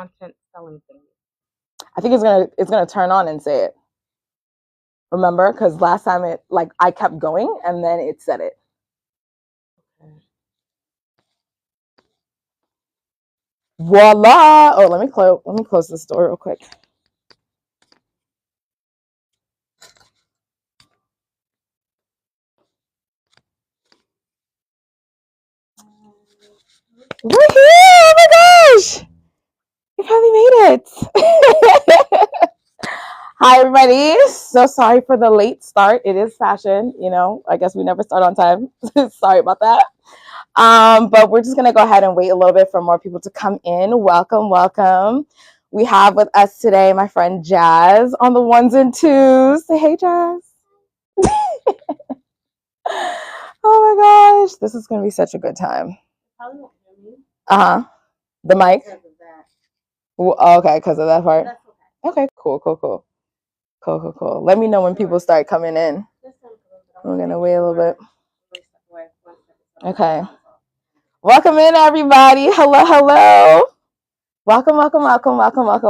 content selling thing. I think it's gonna turn on and say it. Remember, because last time I kept going and then it said it. Okay. Voila! Oh, let me close this door real quick. We're here! Oh my gosh! You probably made it. Hi, everybody. So sorry for the late start. It is fashion, I guess we never start on time. Sorry about that. But we're just gonna go ahead and wait a little bit for more people to come in. Welcome. We have with us today my friend Jazz on the ones and twos. Say hey, Jazz. Oh my gosh, this is gonna be such a good time. The mic. Okay, because of that part. Okay, cool. Let me know when people start coming in. We're gonna wait a little bit. Okay. Welcome in, everybody. Hello. Welcome.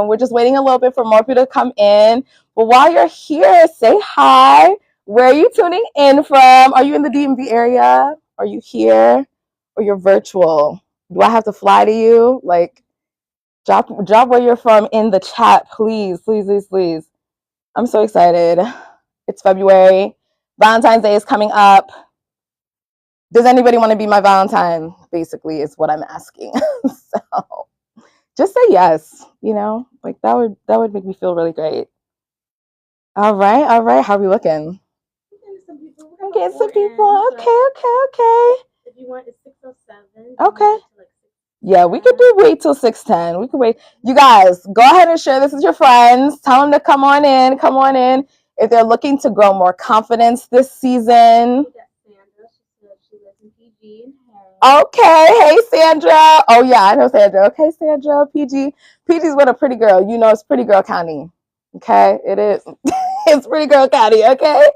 We're just waiting a little bit for more people to come in. But while you're here, say hi. Where are you tuning in from? Are you in the DMV area? Are you here? Or you're virtual? Do I have to fly to you? Drop where you're from in the chat, please. I'm so excited. It's February. Valentine's Day is coming up. Does anybody want to be my Valentine? Basically, is what I'm asking. So just say yes, that would make me feel really great. All right. How are we looking? I'm getting some people. Okay. If you want, it's 6:07. Okay. Yeah, we could wait till 6:10. We could wait. You guys, go ahead and share this with your friends. Tell them to come on in. If they're looking to grow more confidence this season. Okay, hey Sandra. Oh yeah, I know Sandra. Okay, Sandra, PG. PG's with a pretty girl. It's Pretty Girl County. Okay, it is. It's Pretty Girl County. Okay,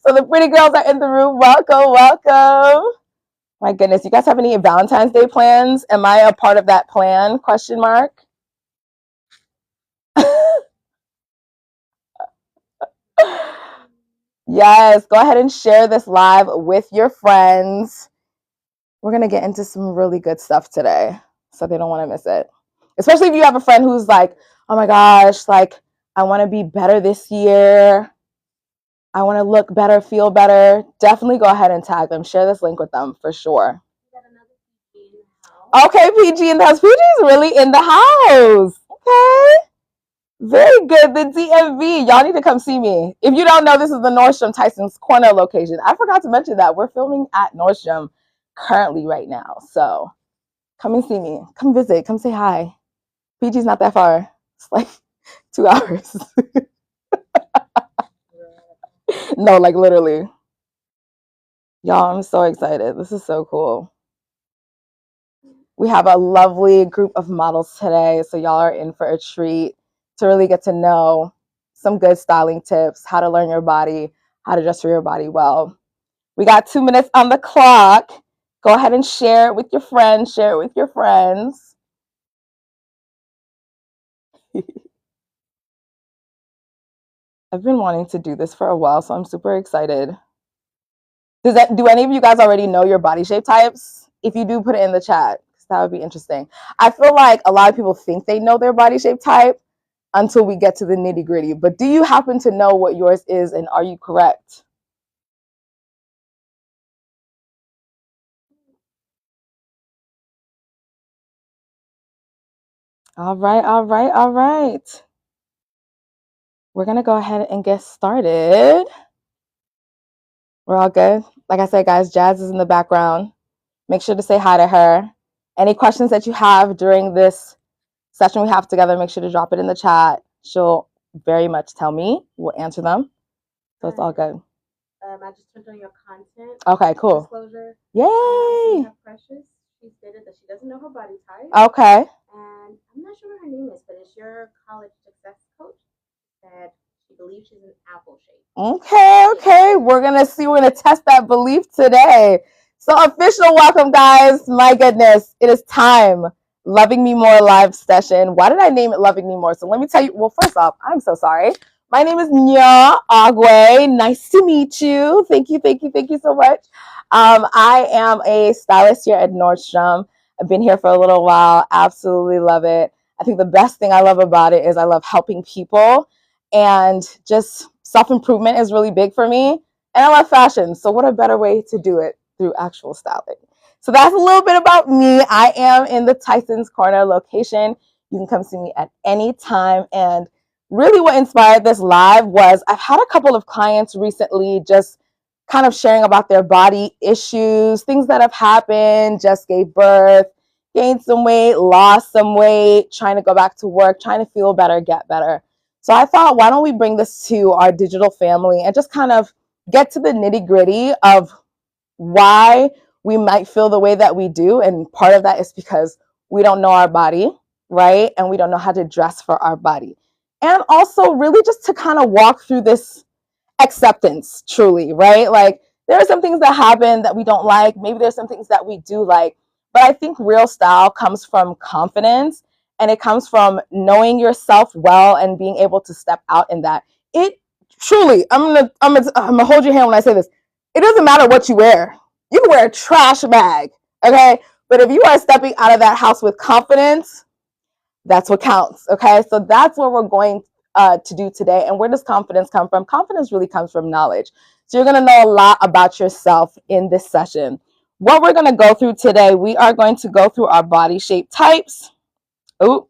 so the pretty girls are in the room. Welcome. My goodness, you guys have any Valentine's Day plans? Am I a part of that plan? Question mark. Yes, go ahead and share this live with your friends. We're going to get into some really good stuff today, so they don't want to miss it. Especially if you have a friend who's like, oh my gosh, I want to be better this year. I want to look better, feel better. Definitely go ahead and tag them. Share this link with them for sure. Okay, PG in the house. PG is really in the house. Okay. Very good. The DMV. Y'all need to come see me. If you don't know, this is the Nordstrom Tyson's Corner location. I forgot to mention that. We're filming at Nordstrom currently right now. So come and see me. Come visit. Come say hi. PG's not that far. It's 2 hours. No, literally. Y'all, I'm so excited. This is so cool. We have a lovely group of models today. So y'all are in for a treat to really get to know some good styling tips, how to learn your body, how to dress for your body well. We got 2 minutes on the clock. Go ahead and share it with your friends. I've been wanting to do this for a while, so I'm super excited. Do any of you guys already know your body shape types? If you do, put it in the chat, because that would be interesting. I feel like a lot of people think they know their body shape type until we get to the nitty-gritty. But do you happen to know what yours is, and are you correct? All right. We're going to go ahead and get started. We're all good. Like I said, guys, Jazz is in the background. Make sure to say hi to her. Any questions that you have during this session we have together, make sure to drop it in the chat. She'll very much tell me. We'll answer them. So it's all good. I just turned on your content. Okay, cool. Disclosure. Yay! Precious. She stated that she doesn't know her body type. Okay. And I'm not sure what her name is, but it's your college success coach that she believes she's an apple shape. Okay. We're going to test that belief today. So official welcome, guys. My goodness, it is time. Loving Me More live session. Why did I name it Loving Me More? So let me tell you. Well, first off, I'm so sorry. My name is Nya Agwe. Nice to meet you. Thank you so much. I am a stylist here at Nordstrom. I've been here for a little while. Absolutely love it. I think the best thing I love about it is I love helping people, and just self-improvement is really big for me. And I love fashion. So what a better way to do it through actual styling. So that's a little bit about me. I am in the Tyson's Corner location. You can come see me at any time. And really what inspired this live was I've had a couple of clients recently just kind of sharing about their body issues, things that have happened, just gave birth, gained some weight, lost some weight, trying to go back to work, trying to feel better, get better. So I thought, why don't we bring this to our digital family and just kind of get to the nitty gritty of why we might feel the way that we do. And part of that is because we don't know our body, right? And we don't know how to dress for our body. And also really just to kind of walk through this acceptance, truly, right? Like there are some things that happen that we don't like. Maybe there's some things that we do like. But I think real style comes from confidence, and it comes from knowing yourself well and being able to step out in that. It truly, I'm gonna hold your hand when I say this. It doesn't matter what you wear. You can wear a trash bag, okay? But if you are stepping out of that house with confidence, that's what counts, okay? So that's what we're going to do today. And where does confidence come from? Confidence really comes from knowledge. So you're going to know a lot about yourself in this session. What we're going to go through today, we are going to go through our body shape types. Oh,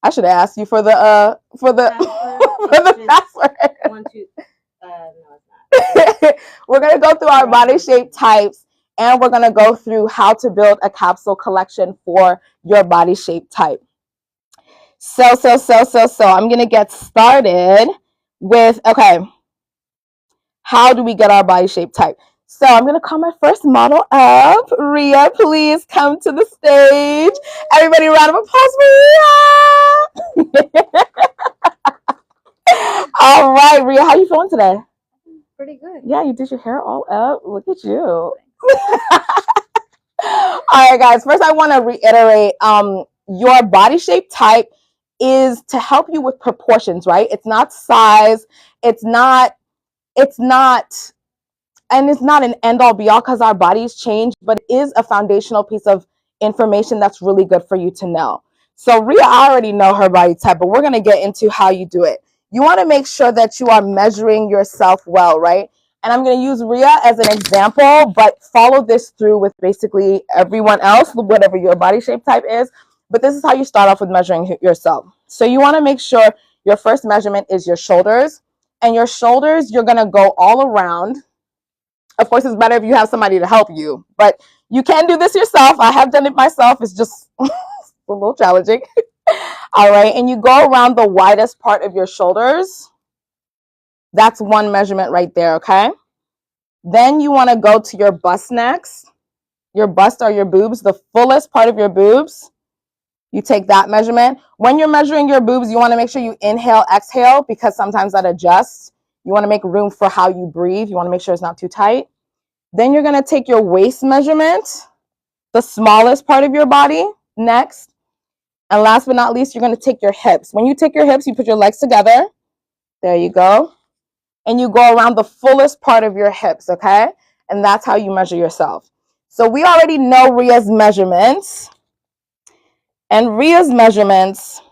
I should ask you for the for the password. No, it's not. We're going to go through our body shape types, and we're going to go through how to build a capsule collection for your body shape type. So I'm going to get started with, okay, how do we get our body shape type? So I'm going to call my first model up. Rhea, please come to the stage. Everybody, round of applause for Rhea. All right, Rhea, how are you feeling today? Pretty good. Yeah, you did your hair all up. Look at you. All right, guys, first I want to reiterate, your body shape type is to help you with proportions, right? It's not size. It's not, and it's not an end all be all because our bodies change, but it is a foundational piece of information that's really good for you to know. So Rhea, I already know her body type, but we're going to get into how you do it. You want to make sure that you are measuring yourself well, right? And I'm going to use Rhea as an example, but follow this through with basically everyone else, whatever your body shape type is. But this is how you start off with measuring yourself. So you want to make sure your first measurement is your shoulders. And your shoulders, you're going to go all around. Of course, it's better if you have somebody to help you, but you can do this yourself. I have done it myself. It's just a little challenging. All right, and you go around the widest part of your shoulders. That's one measurement right there, okay? Then you want to go to your bust next. Your bust or your boobs, the fullest part of your boobs. You take that measurement. When you're measuring your boobs, you want to make sure you inhale, exhale, because sometimes that adjusts. You want to make room for how you breathe. You want to make sure it's not too tight. Then you're going to take your waist measurement, the smallest part of your body, next. And last but not least, you're going to take your hips. When you take your hips, you put your legs together. There you go. And you go around the fullest part of your hips, okay? And that's how you measure yourself. So we already know Rhea's measurements. And Rhea's measurements,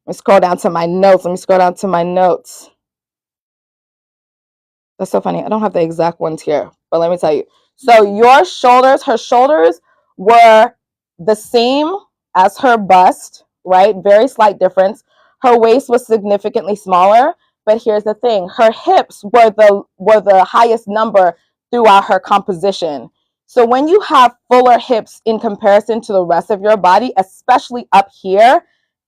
let me scroll down to my notes. That's so funny. I don't have the exact ones here, but let me tell you. So your shoulders, her shoulders were the same as her bust, right? Very slight difference. Her waist was significantly smaller, but here's the thing. Her hips were the highest number throughout her composition. So when you have fuller hips in comparison to the rest of your body, especially up here,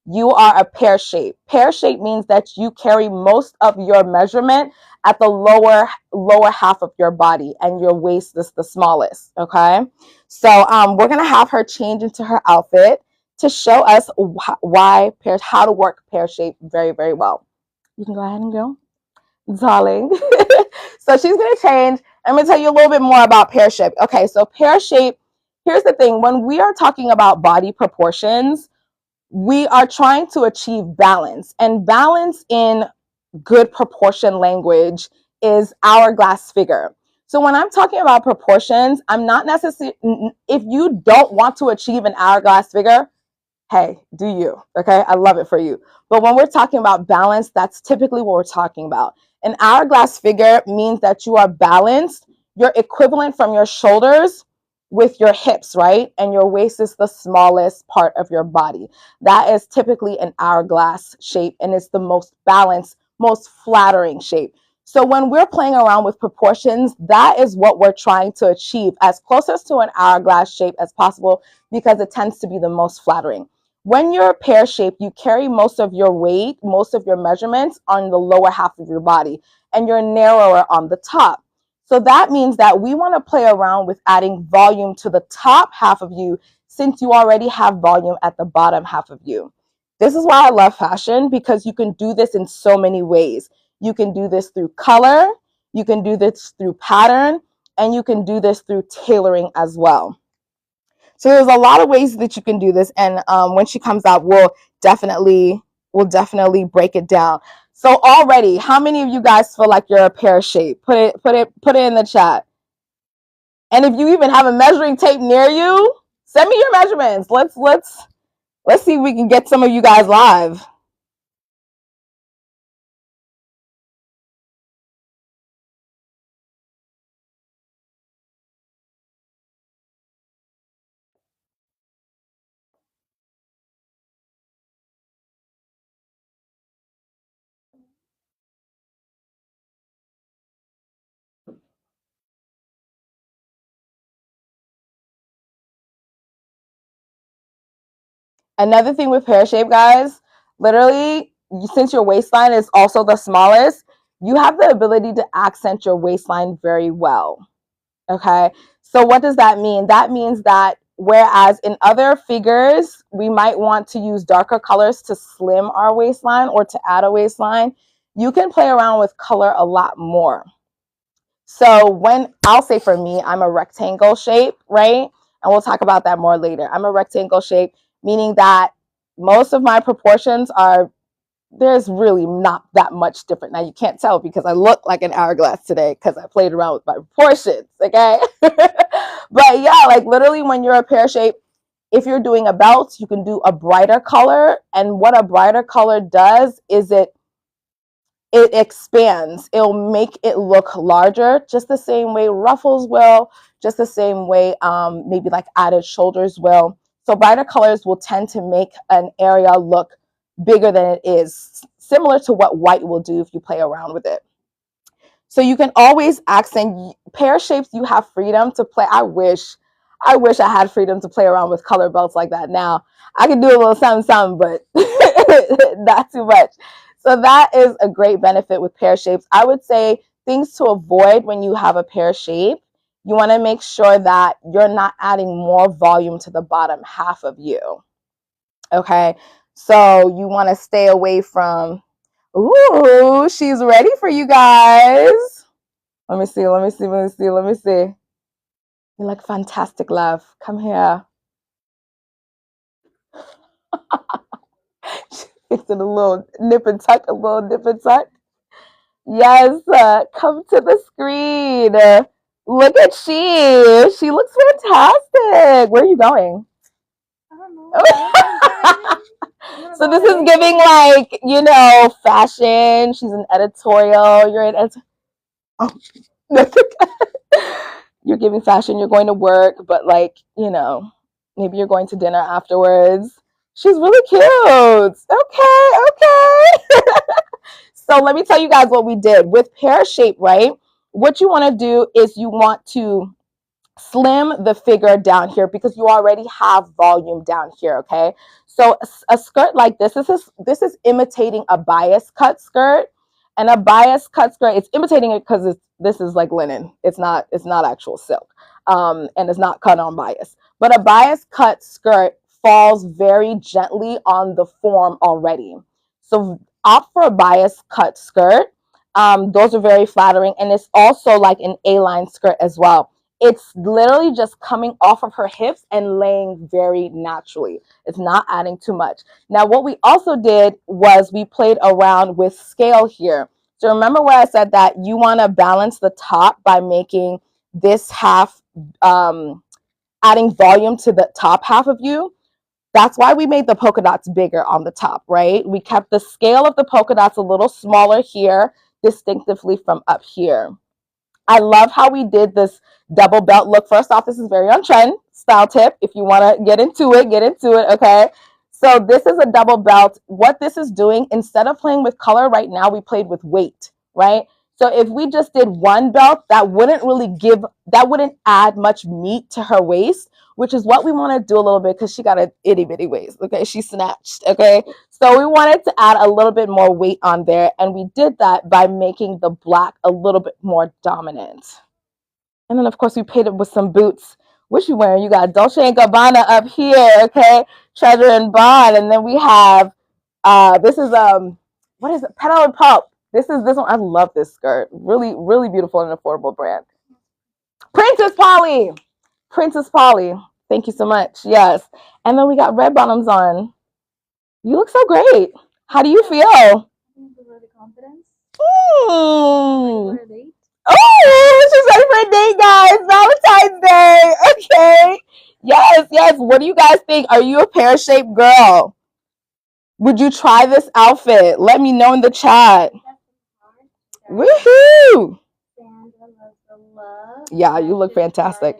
you are a pear shape. Pear shape means that you carry most of your measurement at the lower half of your body, and your waist is the smallest, okay? So we're going to have her change into her outfit to show us how to work pear shape very, very well. You can go ahead and go, darling. So she's going to change. I'm going to tell you a little bit more about pear shape. Okay, so pear shape here's the thing. When we are talking about body proportions, we are trying to achieve balance, and balance in good proportion language is hourglass figure. So when I'm talking about proportions, I'm not necessarily, if you don't want to achieve an hourglass figure, hey, do you? Okay, I love it for you. But when we're talking about balance, that's typically what we're talking about. An hourglass figure means that you are balanced. You're equivalent from your shoulders with your hips, right? And your waist is the smallest part of your body. That is typically an hourglass shape, and it's the most balanced, most flattering shape. So when we're playing around with proportions, that is what we're trying to achieve, as closest to an hourglass shape as possible, because it tends to be the most flattering. When you're pear shaped, you carry most of your weight, most of your measurements on the lower half of your body, and you're narrower on the top. So that means that we want to play around with adding volume to the top half of you, since you already have volume at the bottom half of you. This is why I love fashion, because you can do this in so many ways. You can do this through color, you can do this through pattern, and you can do this through tailoring as well. So there's a lot of ways that you can do this, and when she comes out, we'll definitely break it down. So already, how many of you guys feel like you're a pear shape? Put it in the chat. And if you even have a measuring tape near you, send me your measurements. Let's see if we can get some of you guys live. Another thing with pear shape, guys, literally, since your waistline is also the smallest, you have the ability to accent your waistline very well. Okay. So what does that mean? That means that whereas in other figures, we might want to use darker colors to slim our waistline or to add a waistline, you can play around with color a lot more. So when I'll say for me, I'm a rectangle shape, right? And we'll talk about that more later. I'm a rectangle shape, meaning that most of my proportions are, there's really not that much different. Now you can't tell because I look like an hourglass today because I played around with my proportions, okay? But yeah, like literally when you're a pear shape, if you're doing a belt, you can do a brighter color. And what a brighter color does is it expands. It'll make it look larger, just the same way ruffles will, just the same way maybe like added shoulders will. So brighter colors will tend to make an area look bigger than it is, similar to what white will do if you play around with it. So you can always accent pear shapes. You have freedom to play. I wish I had freedom to play around with color belts like that. Now I can do a little something, but not too much. So that is a great benefit with pear shapes. I would say things to avoid when you have a pear shape. You want to make sure that you're not adding more volume to the bottom half of you. Okay. So you want to stay away from, ooh, she's ready for you guys. Let me see. You look fantastic, love. Come here. It's in a little nip and tuck, Yes, come to the screen. Look at she. She looks fantastic. Where are you going? I don't know. So this is giving like, fashion. She's an editorial. You're an oh, you're giving fashion. You're going to work, but like, maybe you're going to dinner afterwards. She's really cute. Okay. So let me tell you guys what we did with pear shape, right? What you want to do is you want to slim the figure down here because you already have volume down here, okay? So a skirt like this is imitating a bias cut skirt, and a bias cut skirt, it's imitating it because this is like linen. It's not actual silk, and it's not cut on bias. But a bias cut skirt falls very gently on the form already. So opt for a bias cut skirt. Those are very flattering, and it's also like an A-line skirt as well. it's literally just coming off of her hips and laying very naturally. It's not adding too much. Now, what we also did was we played around with scale here. So remember where I said that you want to balance the top by making this half, adding volume to the top half of you. That's why we made the polka dots bigger on the top, right? We kept the scale of the polka dots a little smaller here, distinctively from up here. I love how we did this double belt look. First off, this is very on trend, style tip. If you want to get into it, okay? So this is a double belt. What this is doing, instead of playing with color right now, we played with weight, right? So if we just did one belt, that wouldn't add much meat to her waist, which is what we want to do a little bit because she got an itty bitty waist, okay? She snatched, okay? So we wanted to add a little bit more weight on there, and we did that by making the black a little bit more dominant. And then, of course, we paid it with some boots. What you wearing? You got Dolce & Gabbana up here, okay? Treasure and Bond. And then we have, this is, what is it? Petal and Pulp. This one. I love this skirt. Really, really beautiful and affordable brand. Princess Polly. Princess Polly. Thank you so much. Yes. And then we got red bottoms on. You look so great. How do you feel? The confidence. Oh, she's ready for a date, guys. Valentine's Day. Okay. Yes. What do you guys think? Are you a pear-shaped girl? Would you try this outfit? Let me know in the chat. Woohoo! Yeah, you look fantastic.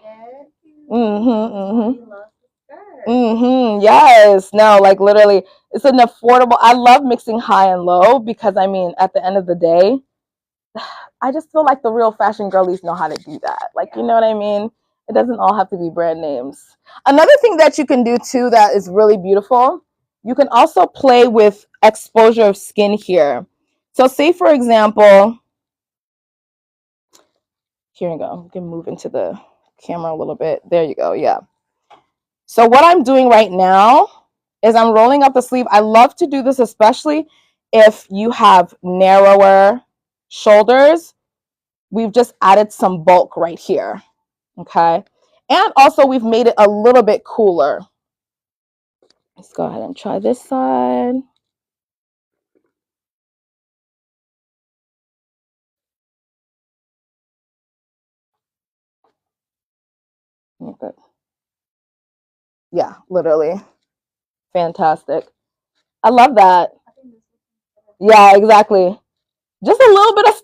Yes. No, like literally, it's an affordable. I love mixing high and low because I mean, at the end of the day, I just feel like the real fashion girlies know how to do that. Like, you know what I mean? It doesn't all have to be brand names. Another thing that you can do too that is really beautiful, you can also play with exposure of skin here. So say for example, here we go. We can move into the camera a little bit. There you go. Yeah. So what I'm doing right now is I'm rolling up the sleeve. I love to do this, especially if you have narrower shoulders. We've just added some bulk right here. Okay. And also we've made it a little bit cooler. Let's go ahead and try this side. Okay. Yeah, literally. Fantastic. I love that. Yeah, exactly. Just a little bit of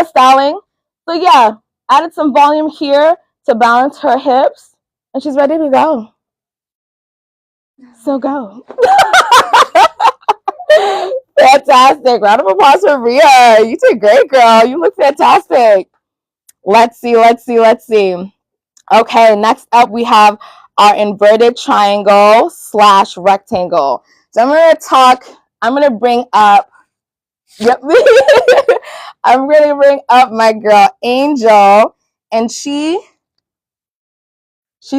styling. So yeah, added some volume here to balance her hips, and she's ready to go. So go. Fantastic. Round of applause for Rhea. You did great, girl. You look fantastic. Let's see. Okay, next up we have our inverted triangle / rectangle. So I'm gonna bring up, yep. I'm gonna bring up my girl Angel, and she's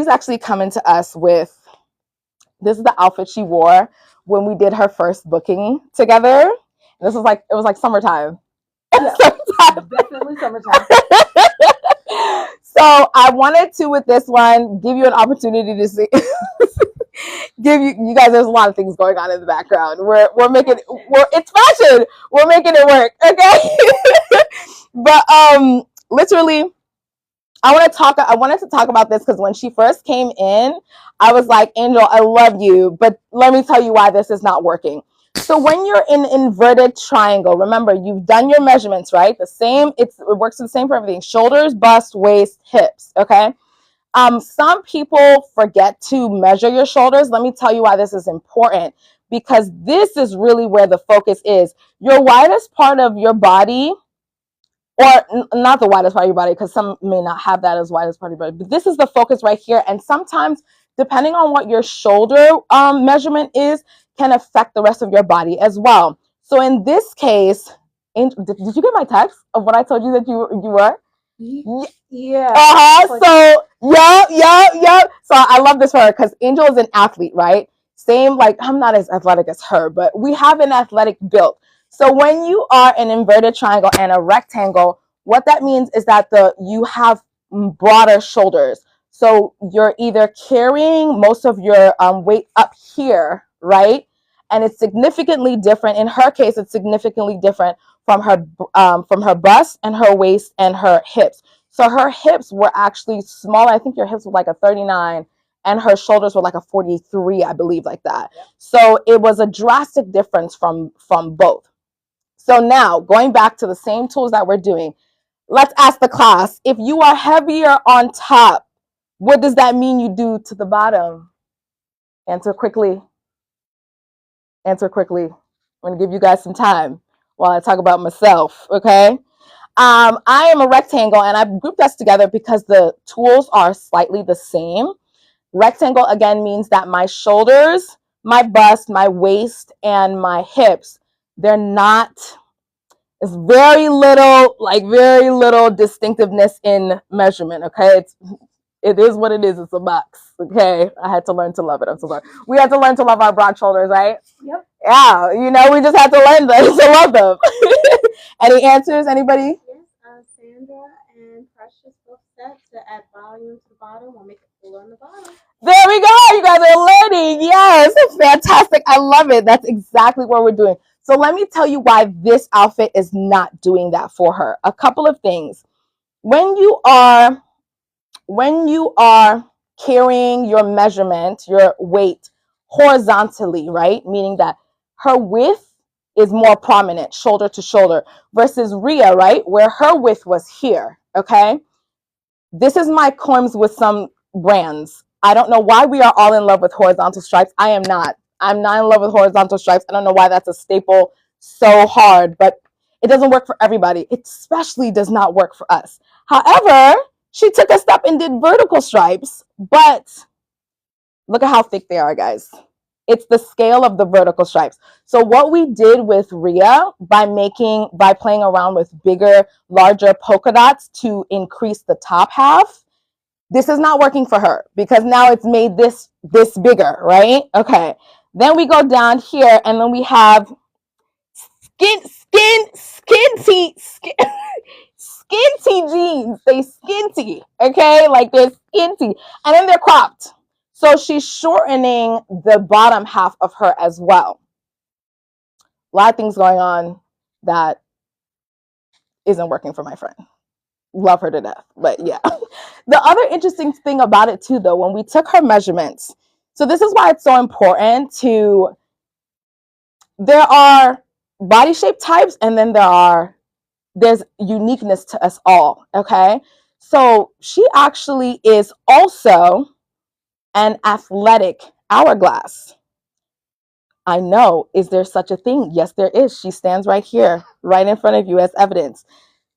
actually coming to us with, this is the outfit she wore when we did her first booking together. It was like summertime. Yeah, definitely summertime. So I wanted to, with this one, give you an opportunity to see. Give you guys. There's a lot of things going on in the background. It's fashion. We're making it work, okay? But literally, I wanted to talk about this because when she first came in, I was like, Angel, I love you, but let me tell you why this is not working. So when you're in inverted triangle, remember, you've done your measurements, right? It works the same for everything. Shoulders, bust, waist, hips, okay? Some people forget to measure your shoulders. Let me tell you why this is important, because this is really where the focus is. Your widest part of your body, or not the widest part of your body, because some may not have that as widest part of your body, but this is the focus right here. And sometimes, depending on what your shoulder measurement is, can affect the rest of your body as well. So in this case, did you get my text of what I told you that you were? Yeah. So yeah. So I love this for her because Angel is an athlete, right? Same, like I'm not as athletic as her, but we have an athletic build. So when you are an inverted triangle and a rectangle, what that means is that you have broader shoulders. So you're either carrying most of your weight up here, right? And it's significantly different. In her case, it's significantly different from her bust and her waist and her hips. So her hips were actually smaller. I think your hips were like a 39 and her shoulders were like a 43, I believe, like that. Yep. So it was a drastic difference from both. So now going back to the same tools that we're doing, let's ask the class, if you are heavier on top, what does that mean you do to the bottom? Answer quickly. Answer quickly. I'm going to give you guys some time while I talk about myself, okay? I am a rectangle, and I've grouped us together because the tools are slightly the same. Rectangle, again, means that my shoulders, my bust, my waist, and my hips, they're not, it's very little distinctiveness in measurement, okay? It is what it is. It's a box, okay? I had to learn to love it. I'm so sorry. We had to learn to love our broad shoulders, right? Yep. Yeah, we just had to learn to love them. Any answers? Anybody? Yes, Sandra and Precious both said to add volume to the bottom or make it fuller on the bottom. There we go. You guys are learning. Yes, fantastic. I love it. That's exactly what we're doing. So let me tell you why this outfit is not doing that for her. A couple of things. When you are carrying your measurement, your weight horizontally, right? Meaning that her width is more prominent, shoulder to shoulder, versus Rhea, right? Where her width was here, okay? This is my combs with some brands. I don't know why we are all in love with horizontal stripes. I am not. I'm not in love with horizontal stripes. I don't know why that's a staple so hard, but it doesn't work for everybody. It especially does not work for us. However, she took a step and did vertical stripes, but look at how thick they are, guys. It's the scale of the vertical stripes. So what we did with Rhea by playing around with bigger, larger polka dots to increase the top half, this is not working for her because now it's made this bigger, right? Okay. Then we go down here and then we have skinty jeans. They skinty, okay? Like they're skinty. And then they're cropped. So she's shortening the bottom half of her as well. A lot of things going on that isn't working for my friend. Love her to death, but yeah. The other interesting thing about it too, though, when we took her measurements, so this is why it's so important there are body shape types and then there's uniqueness to us all, okay? So she actually is also an athletic hourglass. I know. Is there such a thing? Yes, there is. She stands right here, right in front of you as evidence.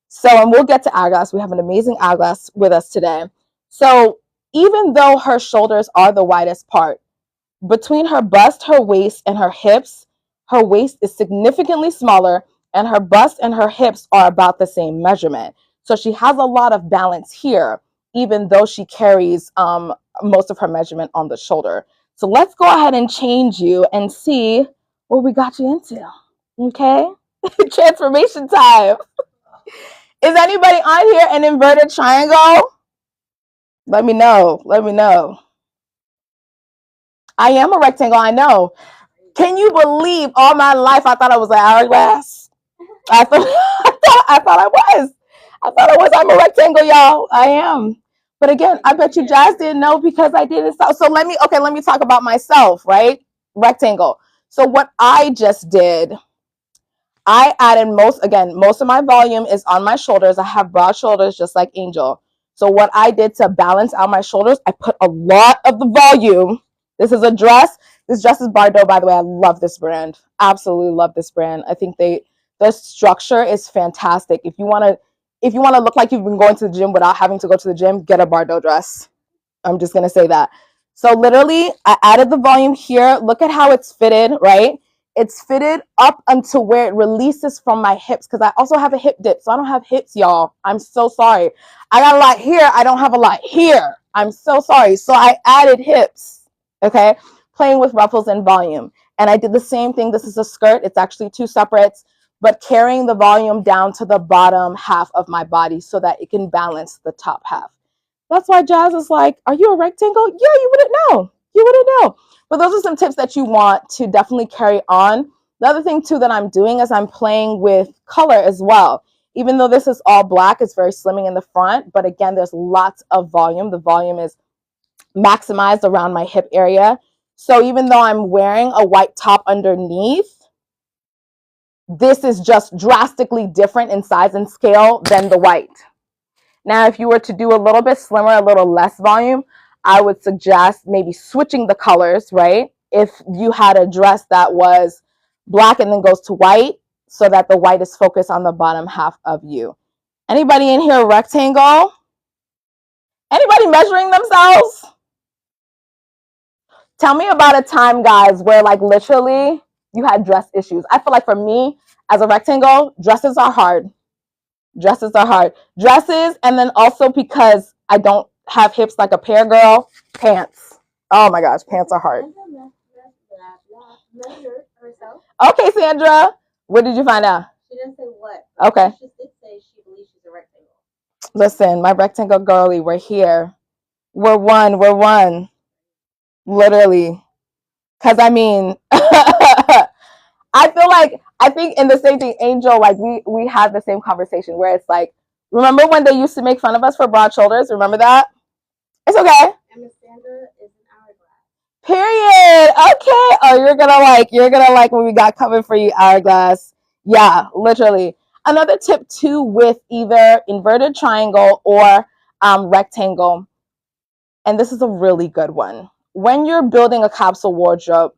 So, and we'll get to hourglass. We have an amazing hourglass with us today. So even though her shoulders are the widest part, between her bust, her waist, and her hips, her waist is significantly smaller and her bust and her hips are about the same measurement. So she has a lot of balance here, even though she carries most of her measurement on the shoulder. So let's go ahead and change you and see what we got you into. Okay? Transformation time. Is anybody on here an inverted triangle? Let me know. Let me know. I am a rectangle, I know. Can you believe all my life I thought I was an hourglass? I thought I was. I'm a rectangle, y'all. I am. But again, I bet you Jazz didn't know because I didn't. So let me talk about myself, right? Rectangle. So what I just did, I added most of my volume is on my shoulders. I have broad shoulders just like Angel. So what I did to balance out my shoulders, I put a lot of the volume. This is a dress. This dress is Bardot, by the way. I love this brand. Absolutely love this brand. I think the structure is fantastic. If you want to look like you've been going to the gym without having to go to the gym, get a Bardot dress. I'm just going to say that. So literally, I added the volume here. Look at how it's fitted, right? It's fitted up until where it releases from my hips because I also have a hip dip. So I don't have hips, y'all. I'm so sorry. I got a lot here. I don't have a lot here. I'm so sorry. So I added hips, okay? Playing with ruffles and volume. And I did the same thing. This is a skirt. It's actually two separates, but carrying the volume down to the bottom half of my body so that it can balance the top half. That's why Jazz is like, are you a rectangle? Yeah, you wouldn't know. You wouldn't know. But those are some tips that you want to definitely carry on. The other thing too that I'm doing is I'm playing with color as well. Even though this is all black, it's very slimming in the front. But again, there's lots of volume. The volume is maximized around my hip area. So even though I'm wearing a white top underneath, this is just drastically different in size and scale than the white. Now, if you were to do a little bit slimmer, a little less volume, I would suggest maybe switching the colors, right? If you had a dress that was black and then goes to white, so that the white is focused on the bottom half of you. Anybody in here a rectangle? Anybody measuring themselves? Tell me about a time, guys, where like literally you had dress issues. I feel like for me, as a rectangle, dresses are hard. Dresses are hard. Dresses, and then also because I don't have hips like a pear girl, pants. Oh my gosh, pants are hard. Okay, Sandra, what did you find out? She didn't say what. Okay. She did say she believes she's a rectangle. Listen, my rectangle girly, we're here. We're one. We're one. Literally. Because I mean, I feel like, I think in the same thing, Angel, like we had the same conversation where it's like, remember when they used to make fun of us for broad shoulders? Remember that? It's okay. And Miss Sandra is an hourglass. Period. Okay. Oh, you're gonna like when we got coming for you, hourglass. Yeah, literally. Another tip too with either inverted triangle or rectangle, and this is a really good one. When you're building a capsule wardrobe,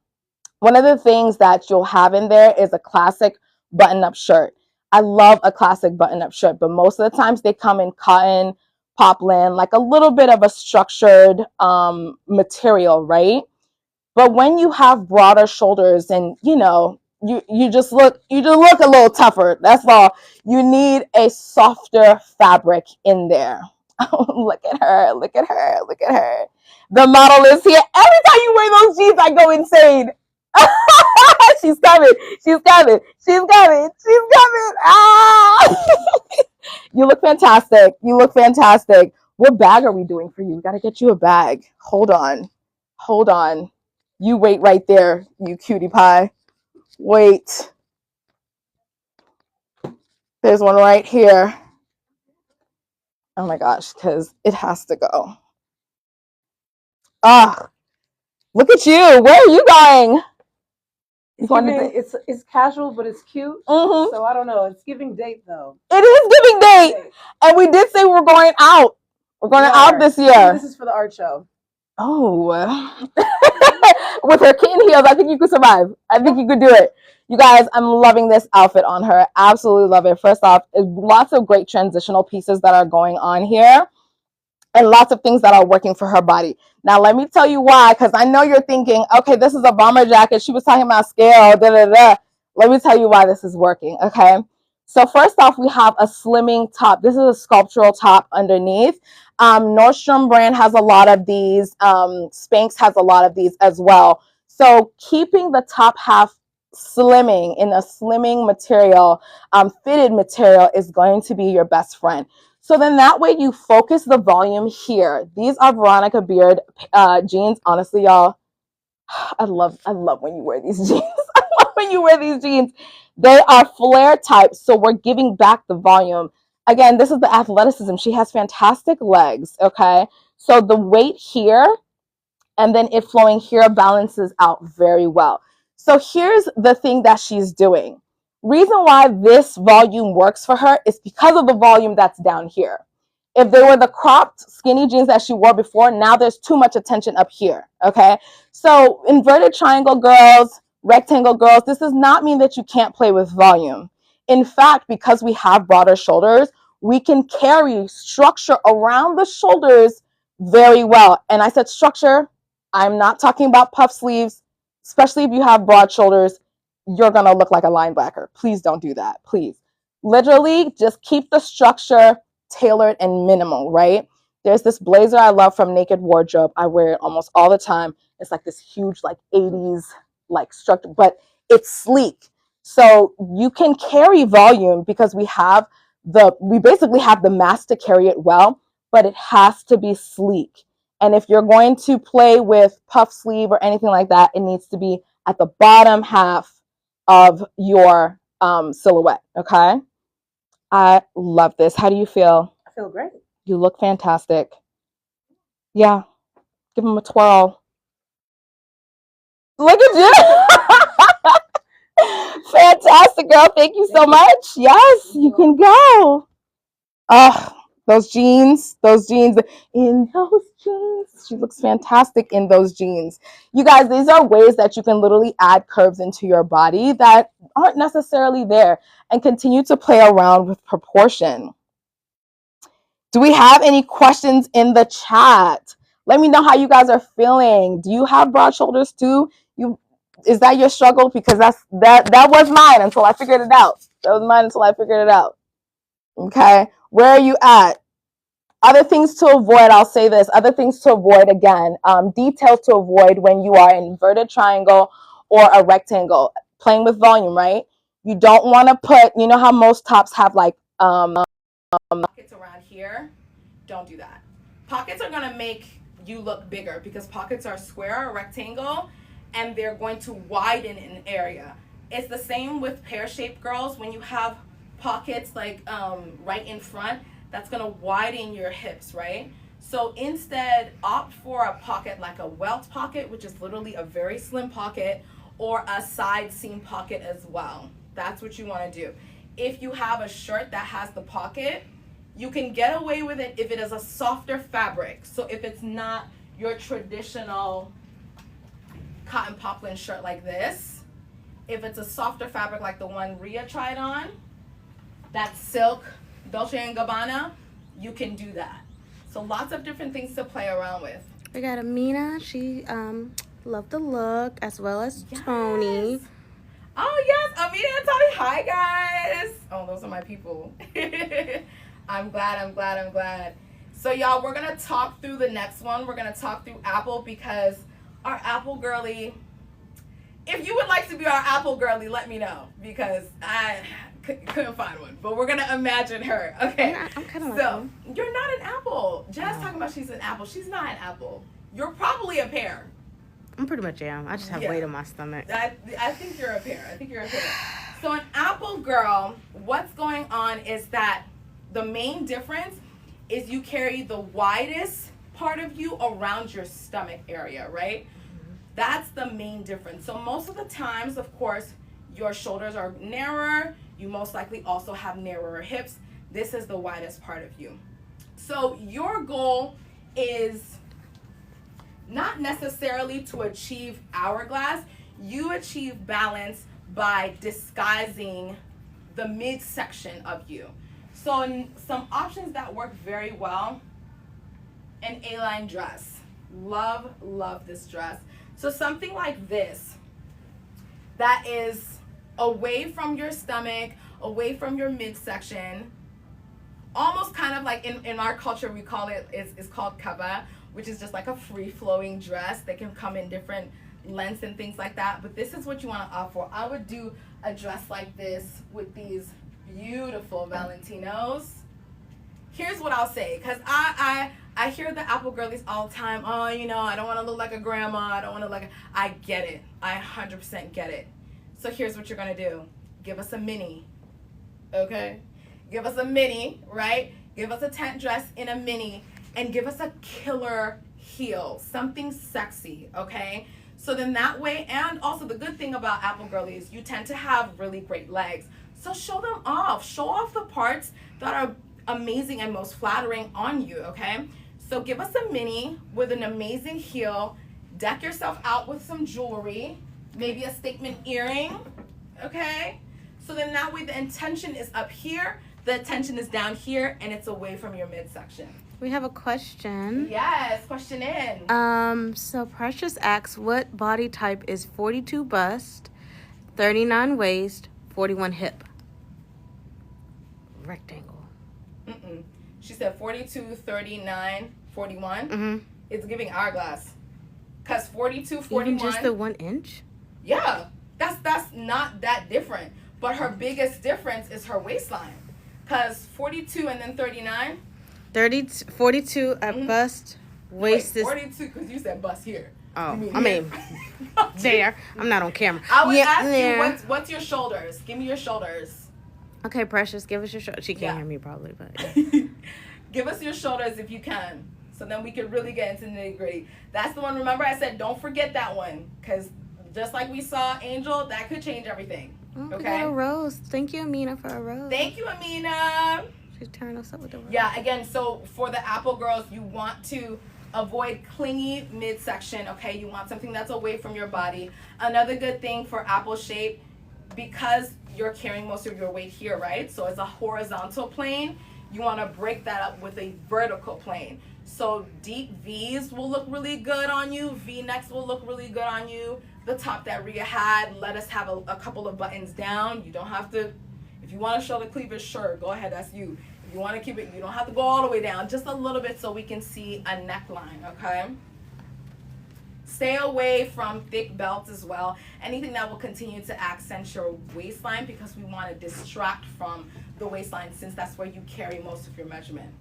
one of the things that you'll have in there is a classic button-up shirt. I love a classic button-up shirt, but most of the times they come in cotton, poplin, like a little bit of a structured material, right? But when you have broader shoulders and you just look a little tougher. That's all. You need a softer fabric in there. Look at her, look at her, look at her. The model is here. Every time you wear those jeans, I go insane. She's coming. She's coming. She's coming. She's coming. Ah! You look fantastic. You look fantastic. What bag are we doing for you? We got to get you a bag. Hold on. Hold on. You wait right there, you cutie pie. Wait. There's one right here. Oh my gosh, because it has to go. Ah, look at you. Where are you going? It's casual, but it's cute. Mm-hmm. So I don't know. It's giving date though. It is giving date. And we did say we're going out. We're going out this year. This is for the art show. Oh. With her kitten heels, I think you could survive. I think you could do it. You guys, I'm loving this outfit on her. Absolutely love it. First off, lots of great transitional pieces that are going on here. And lots of things that are working for her body. Now, let me tell you why, because I know you're thinking, okay, this is a bomber jacket. She was talking about scale, da, da, da. Let me tell you why this is working, okay? So first off, we have a slimming top. This is a sculptural top underneath. Nordstrom brand has a lot of these. Spanx has a lot of these as well. So keeping the top half slimming in a slimming material, fitted material is going to be your best friend. So then that way you focus the volume here. These are Veronica Beard jeans. Honestly, y'all, I love when you wear these jeans. I love when you wear these jeans. They are flare type, so we're giving back the volume. Again, this is the athleticism. She has fantastic legs, okay? So the weight here and then it flowing here balances out very well. So here's the thing that she's doing. Reason why this volume works for her is because of the volume that's down here. If they were the cropped skinny jeans that she wore before, now there's too much attention up here, okay? So inverted triangle girls, rectangle girls, this does not mean that you can't play with volume. In fact, because we have broader shoulders, we can carry structure around the shoulders very well. And I said structure, I'm not talking about puff sleeves, especially if you have broad shoulders. You're going to look like a linebacker. Please don't do that. Please. Literally, just keep the structure tailored and minimal, right? There's this blazer I love from Naked Wardrobe. I wear it almost all the time. It's like this huge, like 80s, like structure, but it's sleek. So you can carry volume because we basically have the mass to carry it well, but it has to be sleek. And if you're going to play with puff sleeve or anything like that, it needs to be at the bottom half of your silhouette, okay? I love this. How do you feel? I feel great. You look fantastic. Yeah, give them a twirl. Look at you. Fantastic, girl. Thank you so much. Yes, you can go. Oh, those jeans. In those jeans. She looks fantastic in those jeans. You guys, these are ways that you can literally add curves into your body that aren't necessarily there and continue to play around with proportion. Do we have any questions in the chat? Let me know how you guys are feeling. Do you have broad shoulders too? Is that your struggle? Because that was mine until I figured it out. Okay. Where are you at? Other things to avoid, I'll say this. Other things to avoid, again, details to avoid when you are an inverted triangle or a rectangle. Playing with volume, right? You don't want to put, you know how most tops have like pockets around here? Don't do that. Pockets are going to make you look bigger because pockets are square or rectangle and they're going to widen an area. It's the same with pear-shaped girls. When you have pockets like right in front, that's going to widen your hips, right? So instead, opt for a pocket like a welt pocket, which is literally a very slim pocket, or a side seam pocket as well. That's what you want to do. If you have a shirt that has the pocket, you can get away with it if it is a softer fabric. So if it's not your traditional cotton poplin shirt like this, if it's a softer fabric like the one Rhea tried on, that's silk, Dolce & Gabbana, you can do that. So lots of different things to play around with. We got Amina. She loved the look, as well as Tony. Oh, yes. Amina and Tony. Hi, guys. Oh, those are my people. I'm glad. So, y'all, we're going to talk through the next one. We're going to talk through Apple because our Apple girly, if you would like to be our Apple girly, let me know because I couldn't find one. But we're going to imagine her. Okay. I'm kind of So, you're not an apple. Jazz talking about she's an apple. She's not an apple. You're probably a pear. I'm pretty much am. I just have weight on my stomach. I think you're a pear. So an apple girl, what's going on is that the main difference is you carry the widest part of you around your stomach area, right? Mm-hmm. That's the main difference. So most of the times, of course, your shoulders are narrower. You most likely also have narrower hips. This is the widest part of you. So your goal is not necessarily to achieve hourglass. You achieve balance by disguising the midsection of you. So some options that work very well, an A-line dress. Love this dress. So something like this that is away from your stomach, away from your midsection, almost kind of like in our culture we call it, it's called kaba, which is just like a free-flowing dress. They can come in different lengths and things like that, but this is what you want to opt for. I would do a dress like this with these beautiful Valentinos. Here's what I'll say, because I hear the apple girlies all the time. Oh, you know, I don't want to look like a grandma. I don't want to look. I get it. I 100% get it. So here's what you're gonna do. Give us a mini, okay? Give us a mini, right? Give us a tent dress in a mini, and give us a killer heel, something sexy, okay? So then that way, and also the good thing about apple girlies, you tend to have really great legs. So show them off. Show off the parts that are amazing and most flattering on you, okay? So give us a mini with an amazing heel. Deck yourself out with some jewelry, maybe a statement earring, okay? So then that way the intention is up here, the attention is down here, and it's away from your midsection. We have a question. Yes, question in. So Precious asks, what body type is 42 bust, 39 waist, 41 hip? Rectangle. She said 42, 39, 41. Mm-hmm. It's giving hourglass. Because 42, 41. Even just the 1 inch? Yeah, that's not that different. But her biggest difference is her waistline. Because 42 and then 39, 42 at bust. Waist Wait, is 42 because you said bust here. oh, You I here? mean there. I'm not on camera. I would ask there. you what's your shoulders? Give me your shoulders. Okay, Precious, give us your shoulder. She can't Yeah. hear me probably, but yeah. Give us your shoulders if you can. So then we can really get into the nitty gritty. That's the one. Remember, I said don't forget that one because just like we saw Angel, that could change everything. Oh, we Okay. got a rose. Thank you, Amina, for a rose. Thank you, Amina. She's tearing us up with the rose. Yeah. Again, so for the Apple girls, you want to avoid clingy midsection. Okay. You want something that's away from your body. Another good thing for Apple shape, because you're carrying most of your weight here, right? So it's a horizontal plane. You want to break that up with a vertical plane. So deep V's will look really good on you. V-necks will look really good on you. The top that Rhea had, let us have a couple of buttons down. You don't have to, if you want to show the cleavage, sure, go ahead, that's you. If you want to keep it, you don't have to go all the way down, just a little bit so we can see a neckline, okay? Stay away from thick belts as well. Anything that will continue to accent your waistline because we want to distract from the waistline since that's where you carry most of your measurement.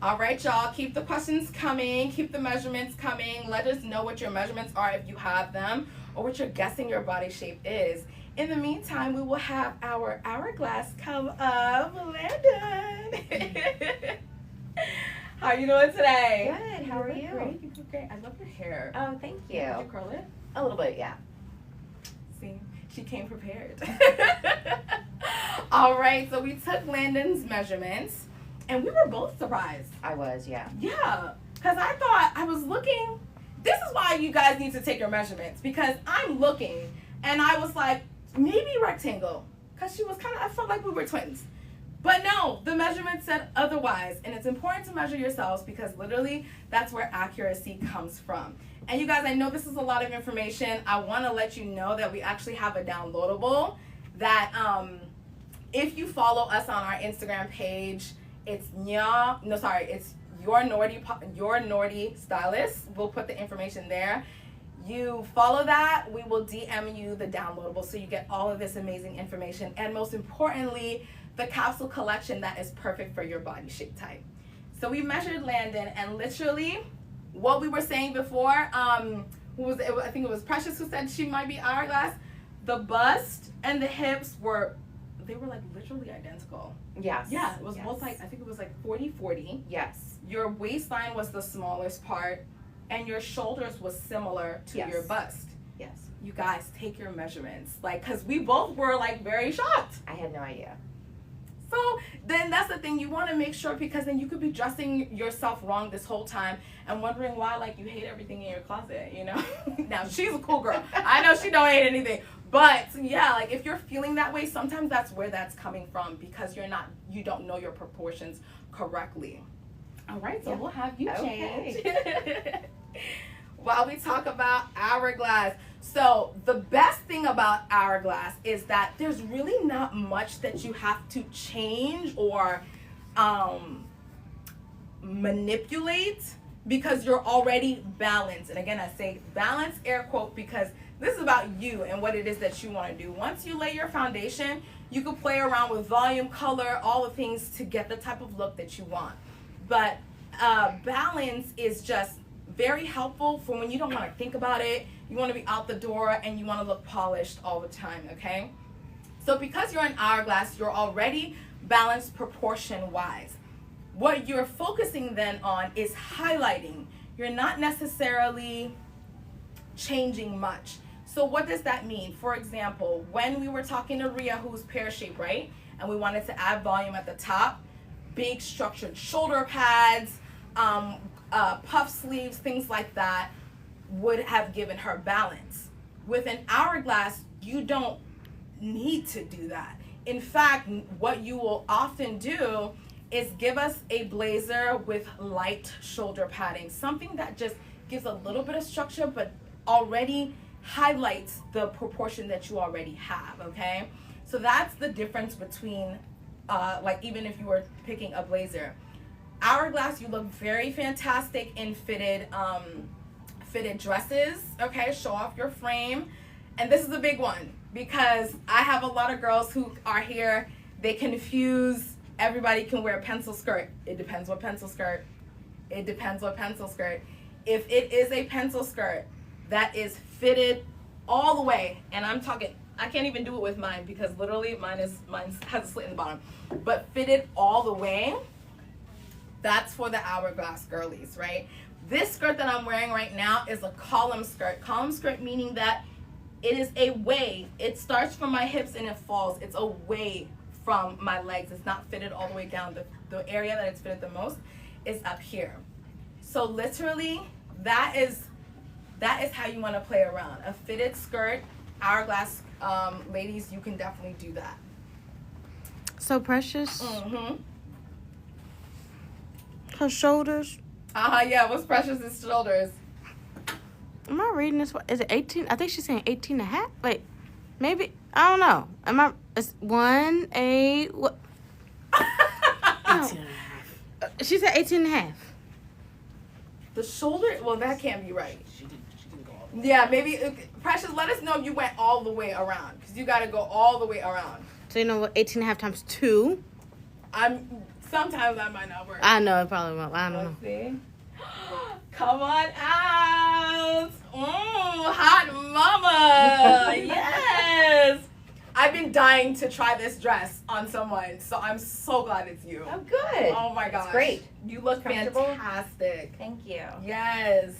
All right, y'all, keep the questions coming, keep the measurements coming. Let us know what your measurements are if you have them or what you're guessing your body shape is. In the meantime, we will have our hourglass come up. Landon. How are you doing today? Good. How are you? Great. You look great. I love your hair. Oh, thank you. Did you curl it? A little bit, yeah. See, she came prepared. All right, so we took Landon's measurements, and we were both surprised. I was, yeah. Yeah, because I thought I was looking. This is why you guys need to take your measurements, because I'm looking, and I was like, maybe rectangle, because she was kind of, I felt like we were twins. But no, the measurement said otherwise, and it's important to measure yourselves because literally that's where accuracy comes from. And you guys, I know this is a lot of information. I want to let you know that we actually have a downloadable that if you follow us on our Instagram page, it's it's your Nordy Stylist. We'll put the information there. You follow that, we will DM you the downloadable so you get all of this amazing information, and most importantly, the capsule collection that is perfect for your body shape type. So we measured Landon, and literally what we were saying before, I think it was Precious who said she might be hourglass. The bust and the hips were like literally identical. Yes. Yeah, it was yes. both like, I think it was like 40-40. Yes. Your waistline was the smallest part, and your shoulders was similar to Yes. your bust. Yes. You guys take your measurements, like, because we both were like very shocked. I had no idea. So then that's the thing, you want to make sure, because then you could be dressing yourself wrong this whole time and wondering why, like, you hate everything in your closet, you know? Now, she's a cool girl. I know she don't hate anything. But yeah, like, if you're feeling that way, sometimes that's where that's coming from, because you don't know your proportions correctly. All right, so Yeah. we'll have you change. Okay. While we talk about hourglass. So the best thing about hourglass is that there's really not much that you have to change or manipulate, because you're already balanced. And again, I say balance, air quote, because this is about you and what it is that you want to do. Once you lay your foundation, you can play around with volume, color, all the things to get the type of look that you want. But balance is just very helpful for when you don't want to think about it, you want to be out the door, and you want to look polished all the time, okay? So because you're an hourglass, you're already balanced proportion-wise. What you're focusing then on is highlighting. You're not necessarily changing much. So what does that mean? For example, when we were talking to Rhea, who's pear-shaped, right? And we wanted to add volume at the top, big structured shoulder pads, puff sleeves, things like that would have given her balance. With an hourglass, you don't need to do that. In fact, what you will often do is give us a blazer with light shoulder padding, something that just gives a little bit of structure but already highlights the proportion that you already have, okay? So that's the difference between like even if you were picking a blazer. Hourglass, you look very fantastic in fitted dresses, okay? Show off your frame. And this is a big one because I have a lot of girls who are here, they confuse Everybody can wear a pencil skirt. It depends what pencil skirt. It depends what pencil skirt. If it is a pencil skirt that is fitted all the way, and I'm talking, I can't even do it with mine because literally mine has a slit in the bottom, but fitted all the way, that's for the hourglass girlies, right? This skirt that I'm wearing right now is a column skirt. Column skirt meaning that it is a way. It starts from my hips and it falls. It's away from my legs. It's not fitted all the way down. The area that it's fitted the most is up here. So literally, that is how you want to play around. A fitted skirt, hourglass, ladies, you can definitely do that. So Precious, Mm-hmm. her shoulders. Yeah, what's Precious's shoulders? Am I reading this? Is it 18? I think she's saying 18 and a half. Wait, maybe. I don't know. Am I? It's 1, 8. What? 18 and a half. She said 18 and a half. The shoulder? Well, that can't be right. She didn't go all the way. Yeah, maybe. Precious, let us know if you went all the way around. Because you got to go all the way around. So you know what? 18 and a half times 2. Sometimes that might not work. I know it probably won't. I don't know. Let's see. Come on out. Hot mama. Yes. I've been dying to try this dress on someone, so I'm so glad it's you. Oh, good. Oh my gosh. It's great. You look Comfortable? fantastic. Thank you. Yes.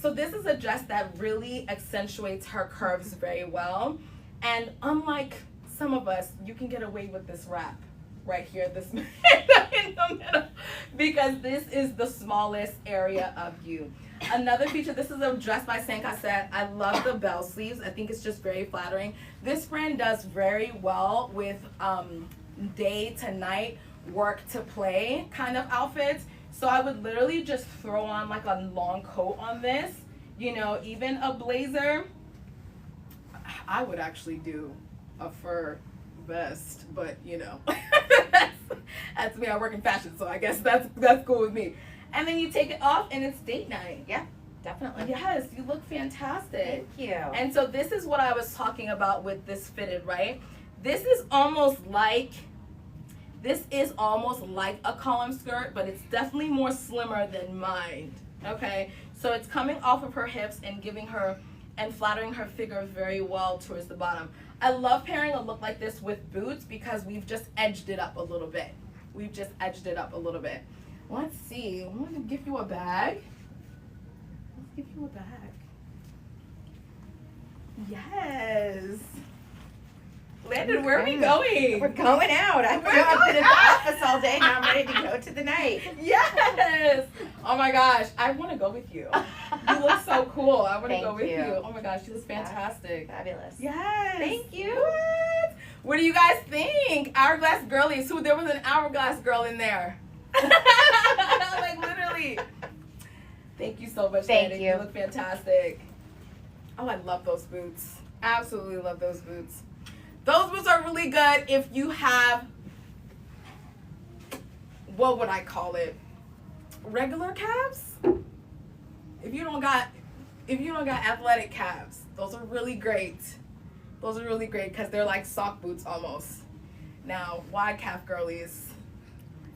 So this is a dress that really accentuates her curves very well. And unlike some of us, you can get away with this wrap right here, this in the middle, because this is the smallest area of you. Another feature, this is a dress by Saint Cassette. I love the bell sleeves. I think it's just very flattering. This brand does very well with day to night, work to play kind of outfits. So I would literally just throw on like a long coat on this, you know, even a blazer. I would actually do a fur vest, but you know, that's me. I work in fashion, so I guess that's cool with me. And then you take it off and it's date night. Yeah, definitely. Yes, you look fantastic. Thank you. And so this is what I was talking about with this fitted, right? This is almost like a column skirt, but it's definitely more slimmer than mine. Okay, so it's coming off of her hips and giving her and flattering her figure very well towards the bottom. I love pairing a look like this with boots because we've just edged it up a little bit. Let's see. I'm going to give you a bag. Let's give you a bag. Yes. Landon, where are we going? We're going out. I've been in the office all day. Now I'm ready to go to the night. Yes. Oh my gosh. I want to go with you. You look so cool. I want to Thank go with you. you. Oh my gosh. You look fantastic. Fabulous. Yes. Thank you. What do you guys think? Hourglass girlies. There was an hourglass girl in there. Like literally. Thank you so much, Thank Landon. you. You look fantastic. Oh, I love those boots. Absolutely love those boots. Those boots are really good if you have, what would I call it? Regular calves? If you don't got athletic calves, those are really great. Those are really great because they're like sock boots almost. Now, wide calf girlies.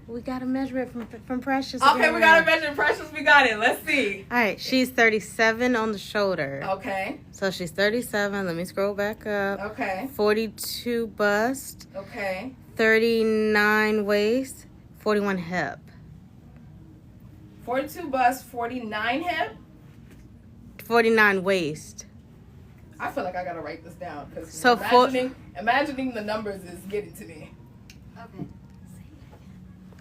We got to measure it from Precious. Okay, again. we got to measure Precious. We got it. Let's see. All right, she's 37 on the shoulder. Okay. So she's 37. Let me scroll back up. Okay. 42 bust, Okay. 39 waist, 41 hip. 42 bust, 49 hip. 49 waist. I feel like I gotta write this down because So imagining the numbers is getting to me.